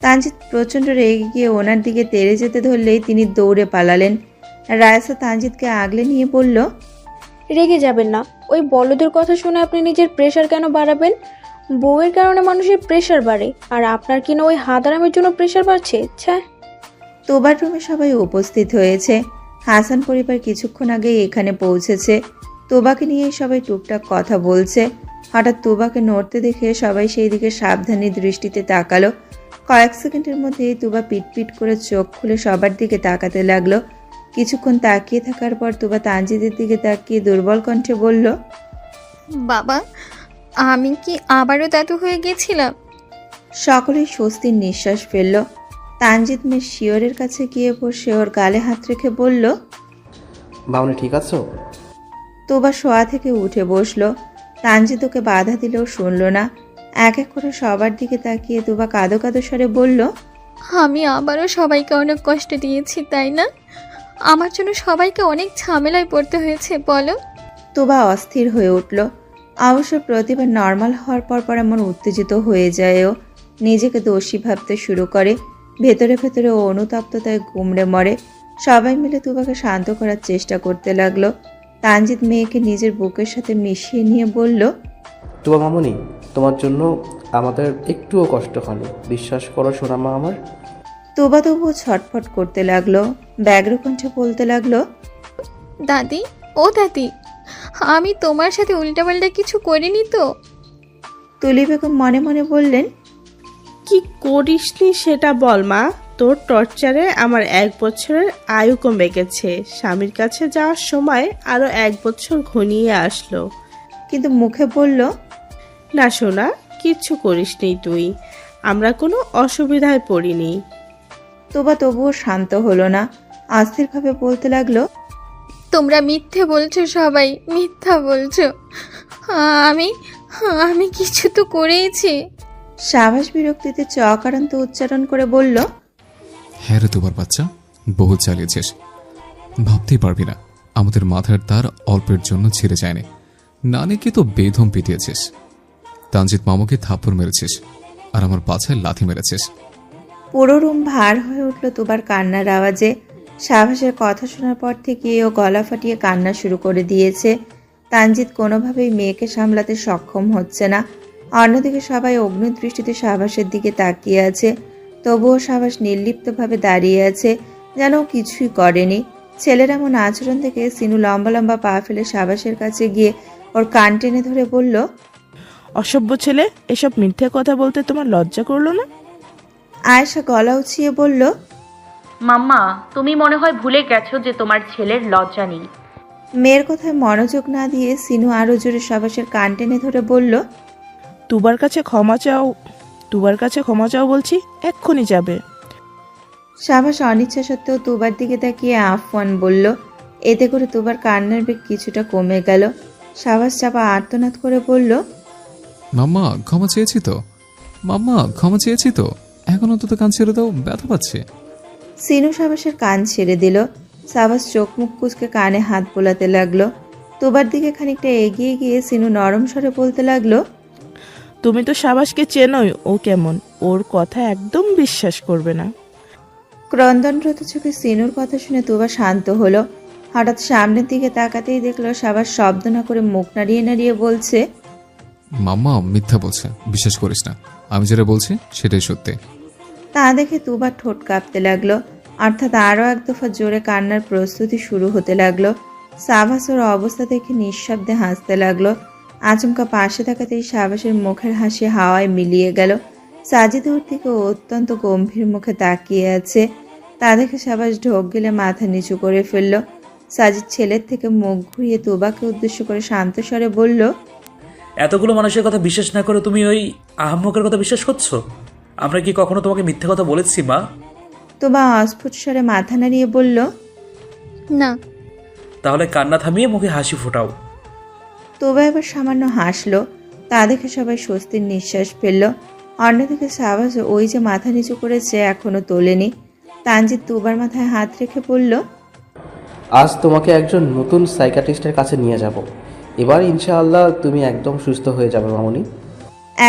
তানজিদ প্রচণ্ড রেগে গিয়ে ওনার দিকে তেড়ে যেতে ধরলেই তিনি দৌড়ে পালালেন। রায়সা তানজিদকে আগলে নিয়ে বলল, রেগে যাবেন না, ওই বলদের কথা শুনে আপনি নিজের প্রেশার কেন বাড়াবেন? বউয়ের কারণে মানুষের প্রেশার বাড়ে, আর আপনার কিনা ওই হাদারামের জন্য প্রেশার বাড়ছে। ছ্যাঃ। তোবার রুমে সবাই উপস্থিত হয়েছে। হাসান পরিবার কিছুক্ষণ আগেই এখানে পৌঁছেছে। তোবাকে নিয়ে সবাই টুকটাক কথা বলছে। হঠাৎ তোবাকে নড়তে দেখে সবাই সেই দিকে সাবধানী দৃষ্টিতে তাকালো। কয়েক সেকেন্ডের মধ্যেই তোবা পিটপিট করে চোখ খুলে সবার দিকে তাকাতে লাগলো। কিছুক্ষণ তাকিয়ে থাকার পর তোবা তানজিদের দিকে তাকিয়ে দুর্বল কণ্ঠে বলল, বাবা, আমি কি আবারও দাদু হয়ে গেছিলাম? সকলেই স্বস্তির নিঃশ্বাস ফেলল। তানজিদ মেয়ে শিওরের কাছে গিয়ে বসে ওর গালে হাত রেখে বলল, বাবনে ঠিক আছো? তোবা শোয়া থেকে উঠে বসলো। তানজিদ ওকে বাধা দিলেও শুনল না। এক এক করে সবার দিকে তাকিয়ে তোবা কাঁদো কাঁদো স্বরে বলল, আমি আবারও সবাইকে অনেক কষ্ট দিয়েছি, তাই না? আমার জন্য সবাইকে অনেক ঝামেলায় পড়তে হয়েছে, বলো? তোবা অস্থির হয়ে উঠল। অবশ্য প্রতিবার নর্মাল হওয়ার পর এমন উত্তেজিত হয়ে যায় ও নিজেকে দোষী ভাবতে শুরু করে। ভেতরে ভেতরে ও অনুতপ্ততায় গুমড়ে মরে। সবাই মিলে তোবাকে শান্ত করার চেষ্টা করতে লাগলো। তানজিদ মেয়েকে নিজের বুকের সাথে মিশিয়ে নিয়ে বলল, তুবা মামুনি, তোমার জন্য আমাদের একটুও কষ্ট হয়নি, বিশ্বাস করো সোনামা আমার। তোবা তবুও ছটফট করতে লাগলো। ব্যগ্র কণ্ঠে বলতে লাগলো, দাদি, ও দাদি, আমি তোমার সাথে উল্টাপাল্টা কিছু করিনি তো? তুলি বেগম মনে মনে বললেন, কি করিসনি সেটা বল মা। তোর টর্চারে আমার 1 বছরের আয়ু কমে গেছে। স্বামীর কাছে যাওয়ার সময় আরো 1 বছর ঘনিয়ে আসলো। কিন্তু মুখে বলল, না সোনা, কিচ্ছু করিসনি তুই, আমরা কোনো অসুবিধায় পড়িনি। তোবা তবুও শান্ত হলো না। অস্থিরভাবে বলতে লাগলো, তোমরা মিথ্যে বলছো, সবাই মিথ্যা বলছো। আমি কিছু তো করেইছি। সাবাস বিরক্তিতে চকারান্ত উচ্চারণ করে বলল, হ্যাঁ রে তোমার বাচ্চা, বহুত চালিয়েছিস। ভাবতেই পারবি না আমাদের মাথার তার অল্পের জন্য ছিঁড়ে যায়নি। নানিকে তো বেদম পিটিয়েছিস, তানজিৎ মামুকে থাপ্পড় মেরেছিস, আর আমার পাছায় লাথি মেরেছিস। পুরো রুম ভার হয়ে উঠল তুবার কান্নার আওয়াজে। সাহসের কথা শোনার পর থেকে ও গলা ফাটিয়ে কান্না শুরু করে দিয়েছে। তানজিৎ কোনোভাবেই মেয়েকে সামলাতে সক্ষম হচ্ছে না। অন্যদিকে সবাই অগ্নিদৃষ্টিতে সাহসের দিকে তাকিয়ে আছে। তবুও সাহস নির্লিপ্তভাবে দাঁড়িয়ে আছে, যেন ও কিছুই করেনি। ছেলের এমন আচরণ থেকে সিনু লম্বা লম্বা পা ফেলে সাহসের কাছে গিয়ে ওর কান টেনে ধরে বলল, অসভ্য ছেলে, এসব মিথ্যে কথা বলতে তোমার লজ্জা করলো না? আয়েশা গলা উঁচিয়ে বলল, মাম্মা, তুমি মনে হয় ভুলে গেছো যে তোমার ছেলের লজ্জা নেই। মেয়ের কথায় মনোযোগ না দিয়ে সিনু আরো জোরে সাবাসের কান টেনে ধরে বলল, তুবার কাছে ক্ষমা চাও বলছি, এক্ষুনি যাবে। সাবাস অনিচ্ছা সত্ত্বেও তুবার দিকে তাকিয়ে আফওয়ান বলল। এতে করে তুবার কান্নার বেগ কিছুটা কমে গেল। সাবাস চাপা আর্তনাদ করে বলল, মাম্মা ক্ষমা চেয়েছি তো, মাম্মা ক্ষমা চেয়েছি তো, এখন অন্তত কান ছেড়ে দাও, ব্যথা পাচ্ছে। সিনু সাবাসের কান ছেড়ে দিল। সাবাস চোখ মুখ কুচকে কানে হাত বোলাতে লাগলো। তুবার দিকে খানিকটা এগিয়ে গিয়ে সিনু নরম স্বরে বলতে লাগলো, তুমি তো সাবাসকে চেনোই, ও কেমন, ওর কথা একদম বিশ্বাস করবে না। ক্রন্দনরত চোখে সিনুর কথা শুনে তুবা শান্ত হলো। হঠাৎ সামনের দিকে তাকাতেই দেখলো সাবাস শব্দ না করে মুখ নাড়িয়ে নাড়িয়ে বলছে, মাম্মা মিথ্যা বলছে, বিশ্বাস করিস না, আমি যেটা বলছি সেটাই সত্যি। তা দেখে তুবার ঠোঁট কাঁপতে লাগলো, অর্থাৎ আরও এক দফা জোরে কান্নার প্রস্তুতি শুরু হতে লাগলো। সাবাস ওর অবস্থা দেখে নিঃশব্দে হাসতে লাগলো। আচমকা পাশে থাকাতেই সাবাসের মুখের হাসি হাওয়ায় মিলিয়ে গেল। সাজিদ ওর দিকে অত্যন্ত গম্ভীর মুখে তাকিয়ে আছে। তা দেখে সাবাস ঢোক গেলে মাথা নিচু করে ফেলল। সাজিদ ছেলের থেকে মুখ ঘুরিয়ে তুবাকে উদ্দেশ্য করে শান্ত স্বরে বলল, এতগুলো মানুষের কথা বিশ্বাস না করে তুমি ওই আহাম্মকের কথা বিশ্বাস করছো? আমরা কি কখনো তোমাকে মিথ্যে কথা বলেছি মা? তুবা অস্ফুট স্বরে মাথা নাড়িয়ে বলল, না। তাহলে কান্না থামিয়ে মুখে হাসি ফোটাও। তুবা এবার সামান্য হাসলো। তা দেখে সবাই স্বস্তির নিঃশ্বাস ফেলল। অন্যদিকে সাবাস ওই যে মাথা নিচু করেছে এখনো তোলেনি। তানজিৎ তুবার মাথায় হাত রেখে বলল, আজ তোমাকে একজন নতুন সাইকিয়াট্রিস্টের কাছে নিয়ে যাব। এবার ইনশাআল্লাহ তুমি একদম সুস্থ হয়ে যাবে মামুনি।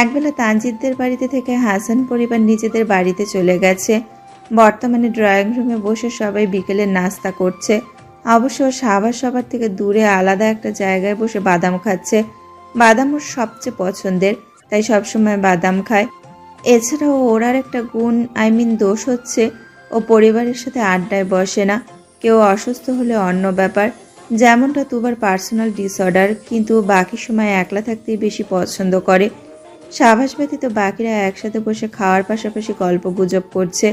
একবেলা তানজিৎদের বাড়িতে থেকে হাসান পরিবার নিজেদের বাড়িতে চলে গেছে। বর্তমানে ড্রয়িং রুমে বসে সবাই বিকেলের নাস্তা করছে। অবশ্য সাবাস সবার থেকে দূরে আলাদা একটা জায়গায় বসে বাদাম খাচ্ছে। বাদাম ওর সবচেয়ে পছন্দের, তাই সবসময় বাদাম খায়। এছাড়াও ওর আর একটা গুণ দোষ হচ্ছে, ও পরিবারের সাথে আড্ডায় বসে না। কেউ অসুস্থ হলে অন্য ব্যাপার, যেমনটা তুবার পার্সোনাল ডিসঅর্ডার, কিন্তু বাকি সময় একলা থাকতেই বেশি পছন্দ করে। সাবাস ব্যতীত বাকিরা একসাথে বসে খাওয়ার পাশাপাশি গল্প গুজব করছে।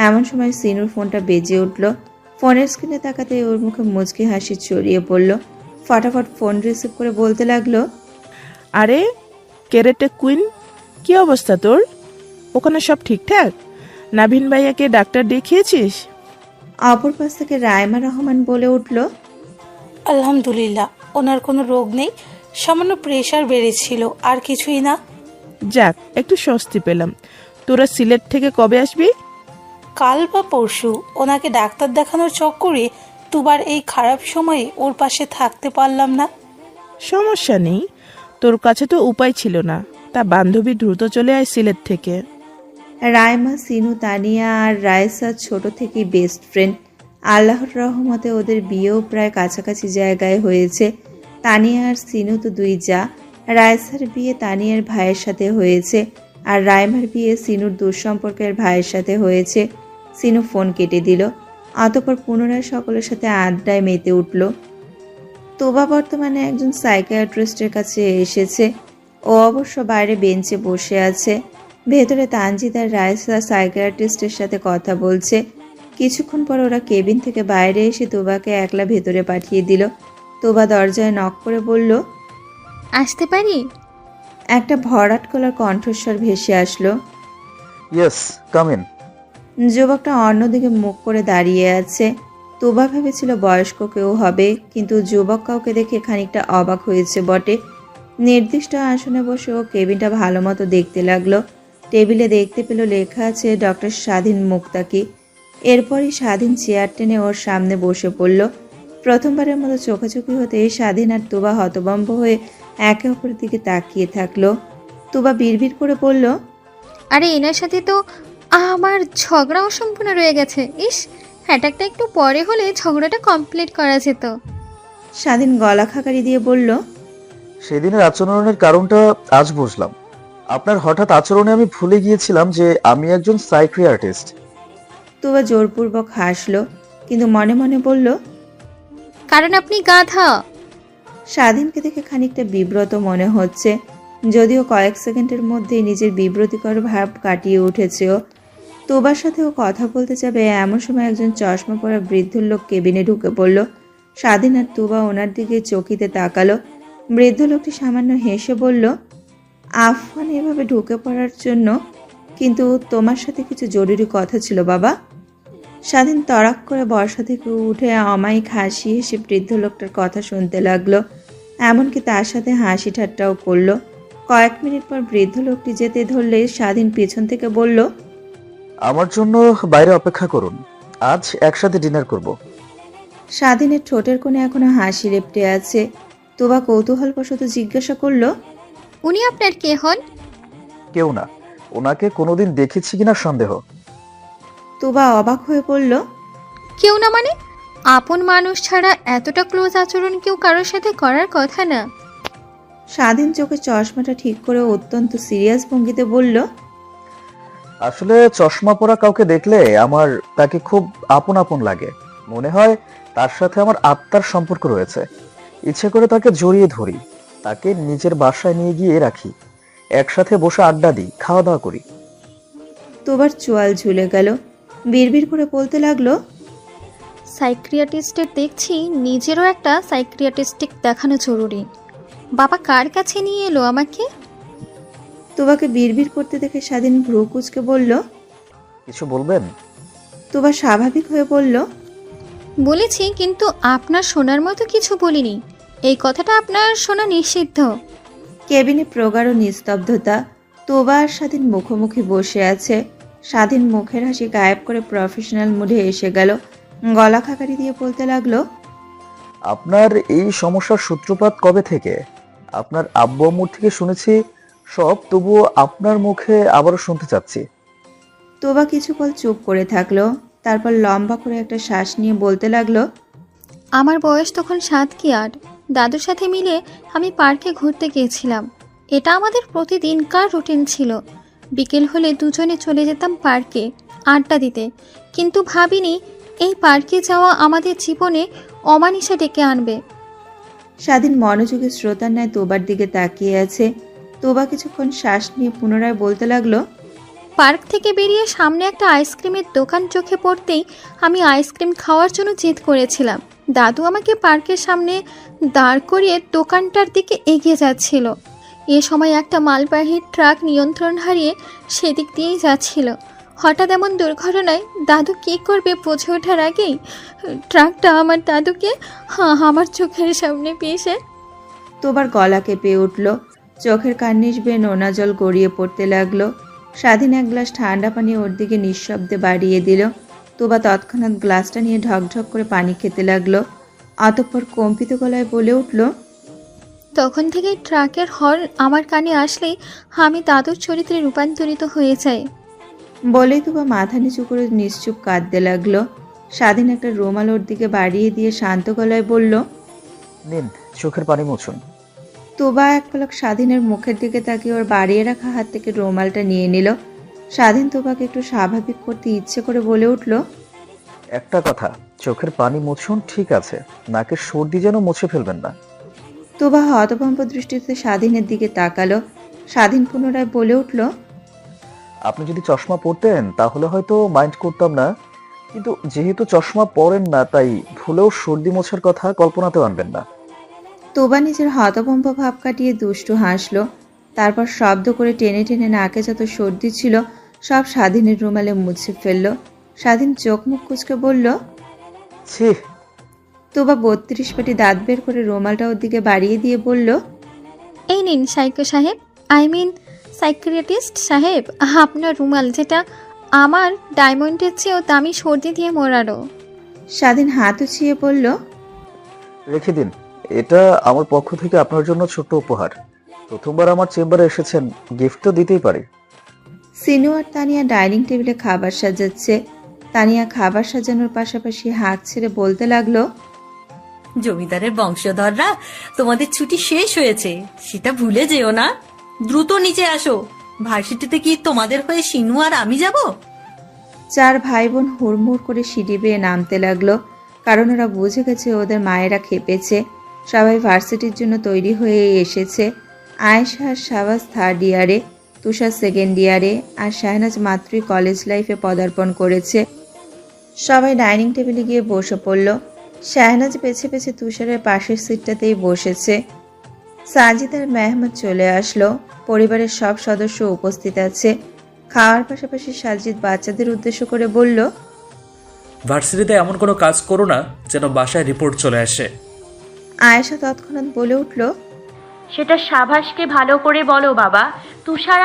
এমন সময় সিনুর ফোনটা বেজে উঠল। ফোনের স্ক্রিনে তাকাতে ওর মুখে মুচকি হাসি ছড়িয়ে পড়ল। ফটাফট ফোন রিসিভ করে বলতে লাগলো, আরে কেরেটে কুইন, কি অবস্থা তোর? ওখানে সব ঠিকঠাক? নাভিন ভাইয়াকে ডাক্তার দেখিয়েছিস? অপর পাশ থেকে রায়মা রহমান বলে উঠল, আলহামদুলিল্লাহ, ওনার কোনো রোগ নেই, সামান্য প্রেশার বেড়েছিল, আর কিছুই না। যাক, একটু স্বস্তি পেলাম। তোরা সিলেট থেকে কবে আসবি? কাল বা পরশু। ওনাকে ডাক্তার দেখানোর চক্করে দুবার এই খারাপ সময়ে ওর পাশে থাকতে পারলাম না। সমস্যা নেই, তোর কাছে তো উপায় ছিল না। তা বান্ধবী দ্রুত চলে আয় সিলেট থেকে। রায়মা, সিনু, তানিয়া আর রায়সা ছোট থেকেই বেস্ট ফ্রেন্ড। আল্লাহর রহমতে ওদের বিয়েও প্রায় কাছাকাছি জায়গায় হয়েছে। তানিয়া আর সিনু তো দুই যা। রায়সার বিয়ে তানিয়ার ভাইয়ের সাথে হয়েছে, আর রায়মার বিয়ে সিনুর দুঃসম্পর্কের ভাইয়ের সাথে হয়েছে। সিনু ফোন কেটে দিল। অতঃপর পুনরায় সকলের সাথে আড্ডায় মেতে উঠল। তোবা বর্তমানে একজন সাইকিয়াট্রিস্টের কাছে এসেছে। ও অবশ্য বাইরে বেঞ্চে বসে আছে। ভেতরে তানজিদ আর রায়সা সাইকিয়াট্রিস্টের সাথে কথা বলছে। কিছুক্ষণ পর ওরা কেবিন থেকে বাইরে এসে তোবাকে একলা ভেতরে পাঠিয়ে দিল। তোবা দরজায় নক করে বলল, আসতে পারি? একটা ভরাট গলার কণ্ঠস্বর ভেসে আসলো। Yes, come in. যুবকটা অন্যদিকে মুখ করে দাঁড়িয়ে আছে। তোবা ভেবেছিল বয়স্ক কেউ হবে, কিন্তু যুবক কাউকে দেখে খানিকটা অবাক হয়েছে বটে। নির্দিষ্ট আসনে বসে ও কেবিনটা ভালো মতো দেখতে লাগলো। টেবিলে দেখতে পেল লেখা আছে ডক্টর স্বাধীন মুক্তাকি। এরপরই স্বাধীন চেয়ার টেনে ওর সামনে বসে পড়ল। প্রথমবারের মতো চোখাচোখি হতে স্বাধীন আর তুবা হতভম্ব হয়ে একে অপরের দিকে তাকিয়ে থাকলো। তুবা বিড়বিড় করে বলল, আরে এনার সাথে তো আমার ঝগড়া অসম্পূর্ণ রয়ে গেছে। ইস, অ্যাটাকটা একটু পরে হলে ঝগড়াটা কমপ্লিট করা যেত। স্বাধীন গলা খাকারি দিয়ে বলল, সেদিনের আচরণের কারণটা আজ বুঝলাম। আপনার হঠাৎ আচরণে আমি ভুলে গিয়েছিলাম যে আমি একজন সাইকিয়াট্রিস্ট। তুবা জোরপূর্বক হাসলো, কিন্তু মনে মনে বলল, কারণ আপনি গাধা। স্বাধীনকে দেখে খানিকটা বিব্রত মনে হচ্ছে, যদিও কয়েক সেকেন্ডের মধ্যেই নিজের বিব্রতিকর ভাব কাটিয়ে উঠেছে ও। তোবার সাথেও কথা বলতে যাবে এমন সময় একজন চশমা পরা বৃদ্ধ লোক কেবিনে ঢুকে পড়ল। স্বাধীন আর তুবা ওনার দিকে চকিতে তাকালো। বৃদ্ধ লোকটি সামান্য হেসে বলল, আফওয়ান এভাবে ঢুকে পড়ার জন্য, কিন্তু তোমার সাথে কিছু জরুরি কথা ছিল বাবা। স্বাধীন তড়াক করে বর্ষা থেকে উঠে অমায়িক হাসি হেসে বৃদ্ধ লোকটার কথা শুনতে লাগলো, এমনকি তার সাথে হাসি ঠাট্টাও করলো। কয়েক মিনিট পর বৃদ্ধ লোকটি যেতে ধরলে স্বাধীন পেছন থেকে বলল, আমার জন্য বাইরে অপেক্ষা করুন, আজ একসাথে ডিনার করব। স্বাধীনের ঠোঁটের কোণে এখনো হাসি লেপ্টে আছে। তোবা কৌতূহলবশত জিজ্ঞাসা করলো, উনি আপনার কে হন? কেউ না, ওনাকে কোনোদিন দেখেছি কিনা সন্দেহ। তোবা অবাক হয়ে পড়ল, কেউ না মানে? আপন মানুষ ছাড়া এতটা ক্লোজ আচরণ কেউ কারোর সাথে করার কথা না। স্বাধীন চোখে চশমাটা ঠিক করে অত্যন্ত সিরিয়াস ভঙ্গিতে বলল, আসলে চশমা পরা কাউকে দেখলে আমার তাকে খুব আপন আপন লাগে। মনে হয় তার সাথে আমার আত্মার সম্পর্ক রয়েছে। ইচ্ছে করে তাকে জড়িয়ে ধরি, তাকে নিজের বাসায় নিয়ে গিয়ে রাখি, একসাথে বসে আড্ডা দিই, খাওয়া দাওয়া করি। তোবার চোয়াল ঝুলে গেল। বিড়বিড় করে বলতে লাগলো, সাইকিয়াট্রিস্টের দেখছি নিজেরও একটা সাইকিয়াট্রিস্টিক দেখানো জরুরি। বাবা কার কাছে নিয়ে এলো আমাকে? তোবাকে বিড়বিড় করতে দেখে স্বাধীন ভ্রু কুঁচকে বলল, কিছু বলবেন? তোবা স্বাভাবিক হয়ে বলল, বলেছি, কিন্তু আপনার শোনার মতো কিছু বলিনি। এই কথাটা আপনার শোনা নিষিদ্ধ। কেবিনে প্রগাঢ় নিস্তব্ধতা। তোবা আর স্বাধীন মুখোমুখি বসে আছে। স্বাধীন মুখের হাসি গায়েব করে প্রফেশনাল মুডে এসে গেল। গলা খাকারি দিয়ে বলতে লাগলো, আপনার এই সমস্যার সূত্রপাত কবে থেকে? আপনার আব্বু আম্মুর থেকে শুনেছি সব, তবুও আপনার মুখে আবারও শুনতে চাচ্ছি। তোবা কিছুকাল চুপ করে থাকলো, তারপর লম্বা করে একটা শ্বাস নিয়ে বলতে লাগলো, আমার বয়স তখন 7 কি 8। দাদুর সাথে মিলে আমি পার্কে ঘুরতে গিয়েছিলাম। এটা আমাদের প্রতিদিনকার রুটিন ছিল। বিকেল হলে দুজনে চলে যেতাম পার্কে আড্ডা দিতে, কিন্তু ভাবিনি এই পার্কে যাওয়া আমাদের জীবনে অমানিসা ডেকে আনবে। স্বাধীন মনোযোগের শ্রোতার ন্যায় তোবার দিকে তাকিয়ে আছে। তোবা কিছুক্ষণ শ্বাস নিয়ে পুনরায় বলতে লাগলো, পার্ক থেকে বেরিয়ে সামনে একটা আইসক্রিমের দোকান চোখে পড়তেই আমি আইসক্রিম খাওয়ার জন্য জেদ করেছিলাম। দাদু আমাকে পার্কের সামনে দাঁড় করিয়ে দোকানটার দিকে এগিয়ে যাচ্ছিল। এ সময় একটা মালবাহী ট্রাক নিয়ন্ত্রণ হারিয়ে সেদিক দিয়েই যাচ্ছিল। হঠাৎ এমন দুর্ঘটনায় দাদু কী করবে বুঝে ওঠার আগেই ট্রাকটা আমার দাদুকে আমার চোখের সামনে পেয়েছে। তোবার গলা কেঁপে উঠল, চোখের কার্নিশ বেয়ে নোনা জল গড়িয়ে পড়তে লাগলো। স্বাধীন এক গ্লাস ঠান্ডা পানি ওর দিকে নিঃশব্দে বাড়িয়ে দিল। তোবা তৎক্ষণাৎ গ্লাসটা নিয়ে ঢকঢক করে পানি খেতে লাগলো। অতঃপর কম্পিত গলায় বলে উঠল, তখন থেকেই ট্রাকের হর্ন আমার কানে আসলেই আমি দাদুর চরিত্রে রূপান্তরিত হয়ে যাই। বলেই তোবা মাথা নিচু করে নিশ্চুপ কাঁদতে লাগলো। স্বাধীন একটা রুমাল ওর দিকে বাড়িয়ে দিয়ে শান্ত গলায় বলল, নিন, চোখের পানি মুছুন। তোবা এক পলক স্বাধীনের মুখের দিকে তাকিয়ে ওর বাড়িয়ে রাখা হাত থেকে রুমালটা নিয়ে নিল। স্বাধীন তোবাকে একটু স্বাভাবিক করতে ইচ্ছে করে বলে উঠল, একটা কথা, চোখের পানি মুছুন, ঠিক আছে, নাকের সর্দি যেন মুছে ফেলবেন না। তোবা হতভম্ব দৃষ্টিতে স্বাধীনের দিকে তাকালো। স্বাধীন পুনরায় বলে উঠল, আপনি যদি চশমা পরতেন তাহলে হয়তো মাইন্ড করতাম না, কিন্তু যেহেতু চশমা পরেন না তাই ভুলেও সর্দি মোছার কথা কল্পনাতেও আনবেন না। তোবা নিজের হতভম্ব ভাব কাটিয়ে দুষ্টু হাসলো। তারপর শব্দ করে টেনে টেনে নাকে যত সর্দি ছিল সব স্বাধীনের রুমালে মুছে ফেললো। স্বাধীন চোখ মুখ কুচকে বলল, ছি। তোবা 32 পেটি দাঁত বের করে রুমালটা ওর দিকে বাড়িয়ে দিয়ে বলল, এই নিন সাইকো সাহেব, সাইকিয়াট্রিস্ট সাহেব, আপনার রুমাল, যেটা আমার ডায়মন্ডের চেয়েও দামি সর্দি দিয়ে মোড়ানো। স্বাধীন হাত উছিয়ে বলল, রেখে দিন, এটা আমার পক্ষ থেকে আপনার জন্য ছোট্ট উপহার। প্রথমবার আমার চেম্বারে এসেছেন, গিফট তো দিতেই পারি। সিনু আর তানিয়া ডাইনিং টেবিলে খাবার সাজাচ্ছে। তানিয়া খাবার সাজানোর পাশাপাশি হাঁক ছেড়ে বলতে লাগলো, জমিদারের বংশধররা তোমাদের ছুটি শেষ হয়েছে, সেটা ভুলে যেও না। দ্রুত নিচে আসো। ভার্সিটিতে কি তোমাদের হয়ে সিনু আর আমি যাব? 4 ভাই বোন হুড়মুড় করে সিঁড়ি বেয়ে নামতে লাগলো, কারণ ওরা বুঝে গেছে ওদের মায়েরা খেপেছে। সবাই ভার্সিটির জন্য তৈরি হয়ে এসেছে। আয়েশা আর শাহবাজ 3rd ইয়ারে, তুষার 2nd ইয়ারে, আর শাহনাজ মাত্রই কলেজ লাইফে পদার্পণ করেছে। সবাই ডাইনিং টেবিলে গিয়ে বসে পড়ল। শাহনাজ পেছে পেছে তুষারের পাশের সিটটাতেই বসেছে। সাজিদ আর মেহমদ চলে আসলো। পরিবারের সব সদস্য উপস্থিত আছে। খাওয়ার পাশাপাশি সাজিদ বাচ্চাদের উদ্দেশ্য করে বলল, ভার্সিটিতে এমন কোনো কাজ করো না যেন বাসায় রিপোর্ট চলে আসে। আয়েশা তৎক্ষণাৎ বলে উঠল, সেটা সাভাসকে ভালো করে বলো বাবা। তুষার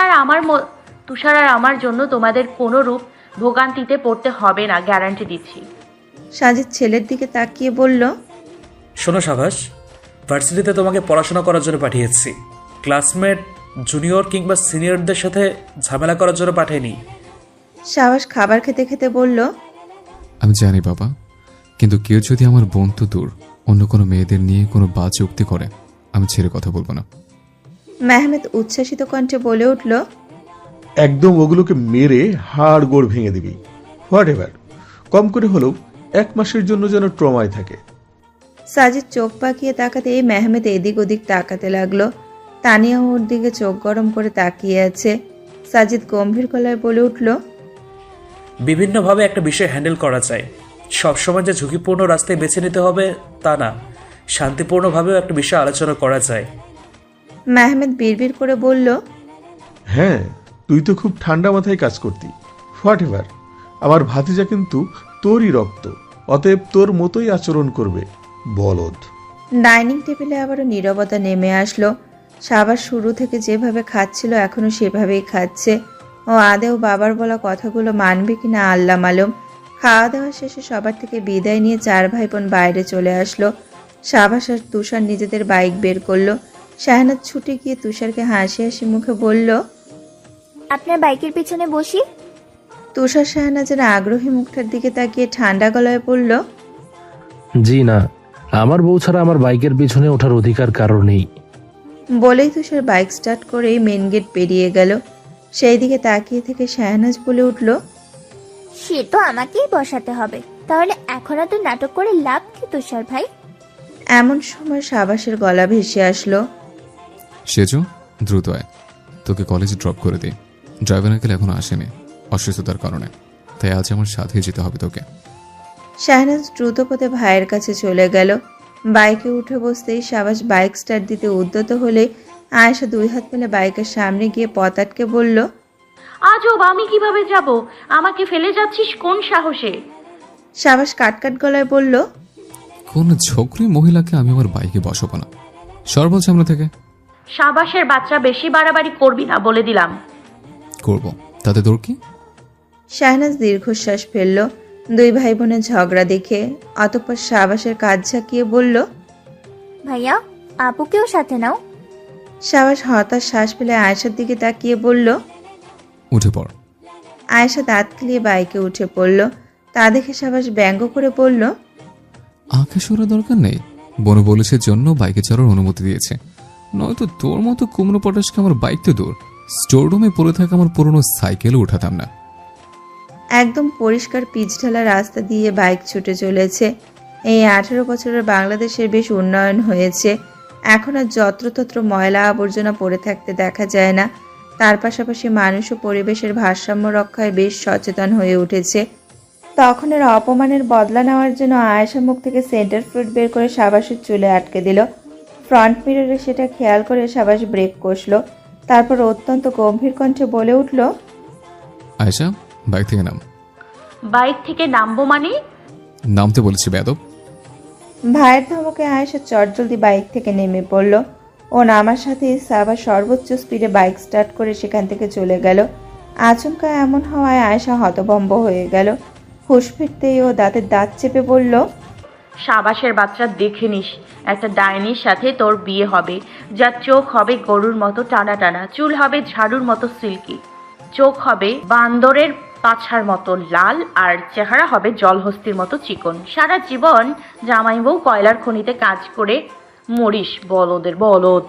আর আমার জন্য তোমাদের কোনো রূপ ভোগান্তিতে পড়তে হবে না, গ্যারান্টি দিচ্ছি। সাজিদ ছেলের দিকে তাকিয়ে বলল, শোনো সাভাস, ভার্সিটিতে তোমাকে পড়াশোনা করার জন্য পাঠিয়েছি। ক্লাসমেট, জুনিয়র কিংবা সিনিয়রদের সাথে ঝামেলা করার জন্য পাঠাইনি। সাবাস খাবার খেতে খেতে বলল, আমি জানি বাবা, কিন্তু কেউ যদি আমার বোন তো দূর অন্য কোনো মেয়েদের নিয়ে কোনো বাজে উক্তি করে, আমি ছেড়ে কথা বলবো না। মেহমেদ উচ্ছ্বাসিত কণ্ঠে বলে উঠল, একদম ওগুলোকে মেরে হাড় গোড় ভেঙে দিবি। হোয়াট এভার, কম করে হলেও 1 মাসের জন্য যেন ট্রমায় থাকে। সাজিদ চোখ পাকিয়ে তাকাতেই মেহমেদ এদিক ওদিক তাকাতে লাগলো। তানিয়া ওর দিকে চোখ গরম করে তাকিয়ে আছে। সাজিদ গম্ভীর গলায় বলে উঠল, বিভিন্নভাবে একটা বিষয় হ্যান্ডেল করা যায়। সবসময় যে ঝুঁকিপূর্ণ রাস্তায় বেছে নিতে হবে তা না, শান্তিপূর্ণভাবেও একটা বিষয় আলোচনা করা যায়। মেহমেদ বিড়বিড় করে বলল, হ্যাঁ, তুই তো খুব ঠান্ডা মাথায় কাজ করতি। হোয়াট এভার, আমার ভাতিজা কিন্তু তোরই রক্ত, অতএব তোর মতোই আচরণ করবে, বলদ। ডাইনিং টেবিলে আবারও নীরবতা নেমে আসলো। সাবাস শুরু থেকে যেভাবে খাচ্ছিল এখনো সেভাবেই খাচ্ছে। ও আদেও বাবার বলা কথাগুলো মানবে কিনা আল্লাহ মালুম। খাওয়া দাওয়া শেষে সবার থেকে বিদায় নিয়ে 4 ভাই বোন বাইরে চলে আসলো। সাবাস আর তুষার নিজেদের বাইক বের করলো। শাহনাজ ছুটে গিয়ে তুষারকে হাসি হাসি মুখে বলল, আপনার বাইকের পিছনে বসি। তুষার শাহনাজের আগ্রহী মুখটার দিকে তাকিয়ে ঠান্ডা গলায় বলল, জি না, আমার বউ ছাড়া আমার বাইকের পিছনে ওঠার অধিকার কারোর নেই। বলেই তুষার বাইক স্টার্ট করেই মেন গেট পেরিয়ে গেল। সেই দিকে তাকিয়ে থেকে শাহনাজ বলে উঠল, সে তো আমাকেই বসাতে হবে, তাহলে এখন এত নাটক করে লাভ কি তুষার ভাই? এমন সময় সাবাসের গলা ভেসে আসলো, সেজো দ্রুত আয়, তোকে কলেজে ড্রপ করে দিই। ড্রাইভার আঙ্কেল এখনো আসেনি অসুস্থতার কারণে, তাই আজ আমার সাথে যেতে হবে তোকে। শাহনাজ দ্রুত পথে ভাইয়ের কাছে চলে গেল। বাইকে উঠে বসতেই সাবাস বাইক স্টার্ট দিতে উদ্যত হলে আয়েশা 2 হাত মেলে বাইকের সামনে গিয়ে পথ আটকে বলল, আজব, আমি কিভাবে যাব? আমাকে ফেলে যাচ্ছিস কোন সাহসে? সাবাস কাটকাট গলায় বলল, কোন ছোকরি মহিলাকে আমি আমার বাইকে বসাবো না, সর বলছে আমরা থেকে। সাবাসের বাচ্চা, বেশি বাড়াবাড়ি করবি না বলে দিলাম। করবো, তাতে তোর কি? শাহনাজ দীর্ঘশ্বাস ফেলল 2 ভাই বোনের ঝগড়া দেখে। অতঃপর সাবাসের কাজ ঝাঁকিয়ে বলল, ভাইয়া, আপুকেও সাথে নাও। সাবাস হতাশ শ্বাস ফেলে আয়েশার দিকে তাকিয়ে বলল, উঠে পড়। আয়েশা দাঁত খেলিয়ে বাইকে উঠে পড়ল। তা দেখে সাবাস ব্যঙ্গ করে বলল, আঁকে সরা দরকার নেই, বনু বলেছে জন্য বাইকে চড়ার অনুমতি দিয়েছে, নয়তো তোর মতো কুমড়ো পটাশকে আমার বাইক তো দূর, স্টোর রুমে পড়ে থাকা আমার পুরনো সাইকেলও উঠাতাম না। একদম পরিষ্কার পিচঢালা রাস্তা দিয়ে বাইক ছুটে চলেছে। এই 18 বছরের বাংলাদেশের বেশ উন্নয়ন হয়েছে। এখন আর যত্রতত্র ময়লা আবর্জনা পড়ে থাকতে দেখা যায় না। তার পাশাপাশি মানুষ ও পরিবেশের ভারসাম্য রক্ষায় বেশ সচেতন হয়ে উঠেছে। তখনের অপমানের বদলা নেওয়ার জন্য আয়েশা মুখ থেকে সেন্টার ফ্রুট বের করে সাবাসের চুলে আটকে দিল। ফ্রন্ট মিররে সেটা খেয়াল করে সাবাস ব্রেক কষল। তারপর অত্যন্ত গম্ভীর কণ্ঠে বলে উঠল, আয়েশা, বাইক থেকে নাম। বাইক থেকে নামবো মানে? নামতে বলেছি বেয়াদব। ভাইয়ের ধমকে আয়েশা চটজলদি বাইক থেকে নেমে পড়ল। ও নামার সাথে সাবা সর্বোচ্চ স্পিডে বাইক স্টার্ট করে সেখান থেকে চলে গেল। আচমকা এমন হওয়ায় আয়েশা হতভম্ব হয়ে গেল। হুঁশ ফিরতেই ও দাঁতের দাঁত চেপে বলল, সাবাসের বাচ্চা, দেখে নিস, একটা ডাইনির সাথে তোর বিয়ে হবে, যার চোখ হবে গরুর মতো টানা টানা, চুল হবে ঝাড়ুর মতো সিল্কি, চোখ হবে বান্দরের পাছার মতো লাল, আর চেহারা হবে জলহস্তির মতো চিকন। সারা জীবন জামাই বউ কয়লার খনিতে কাজ করে মরিস, বলদের বলদ।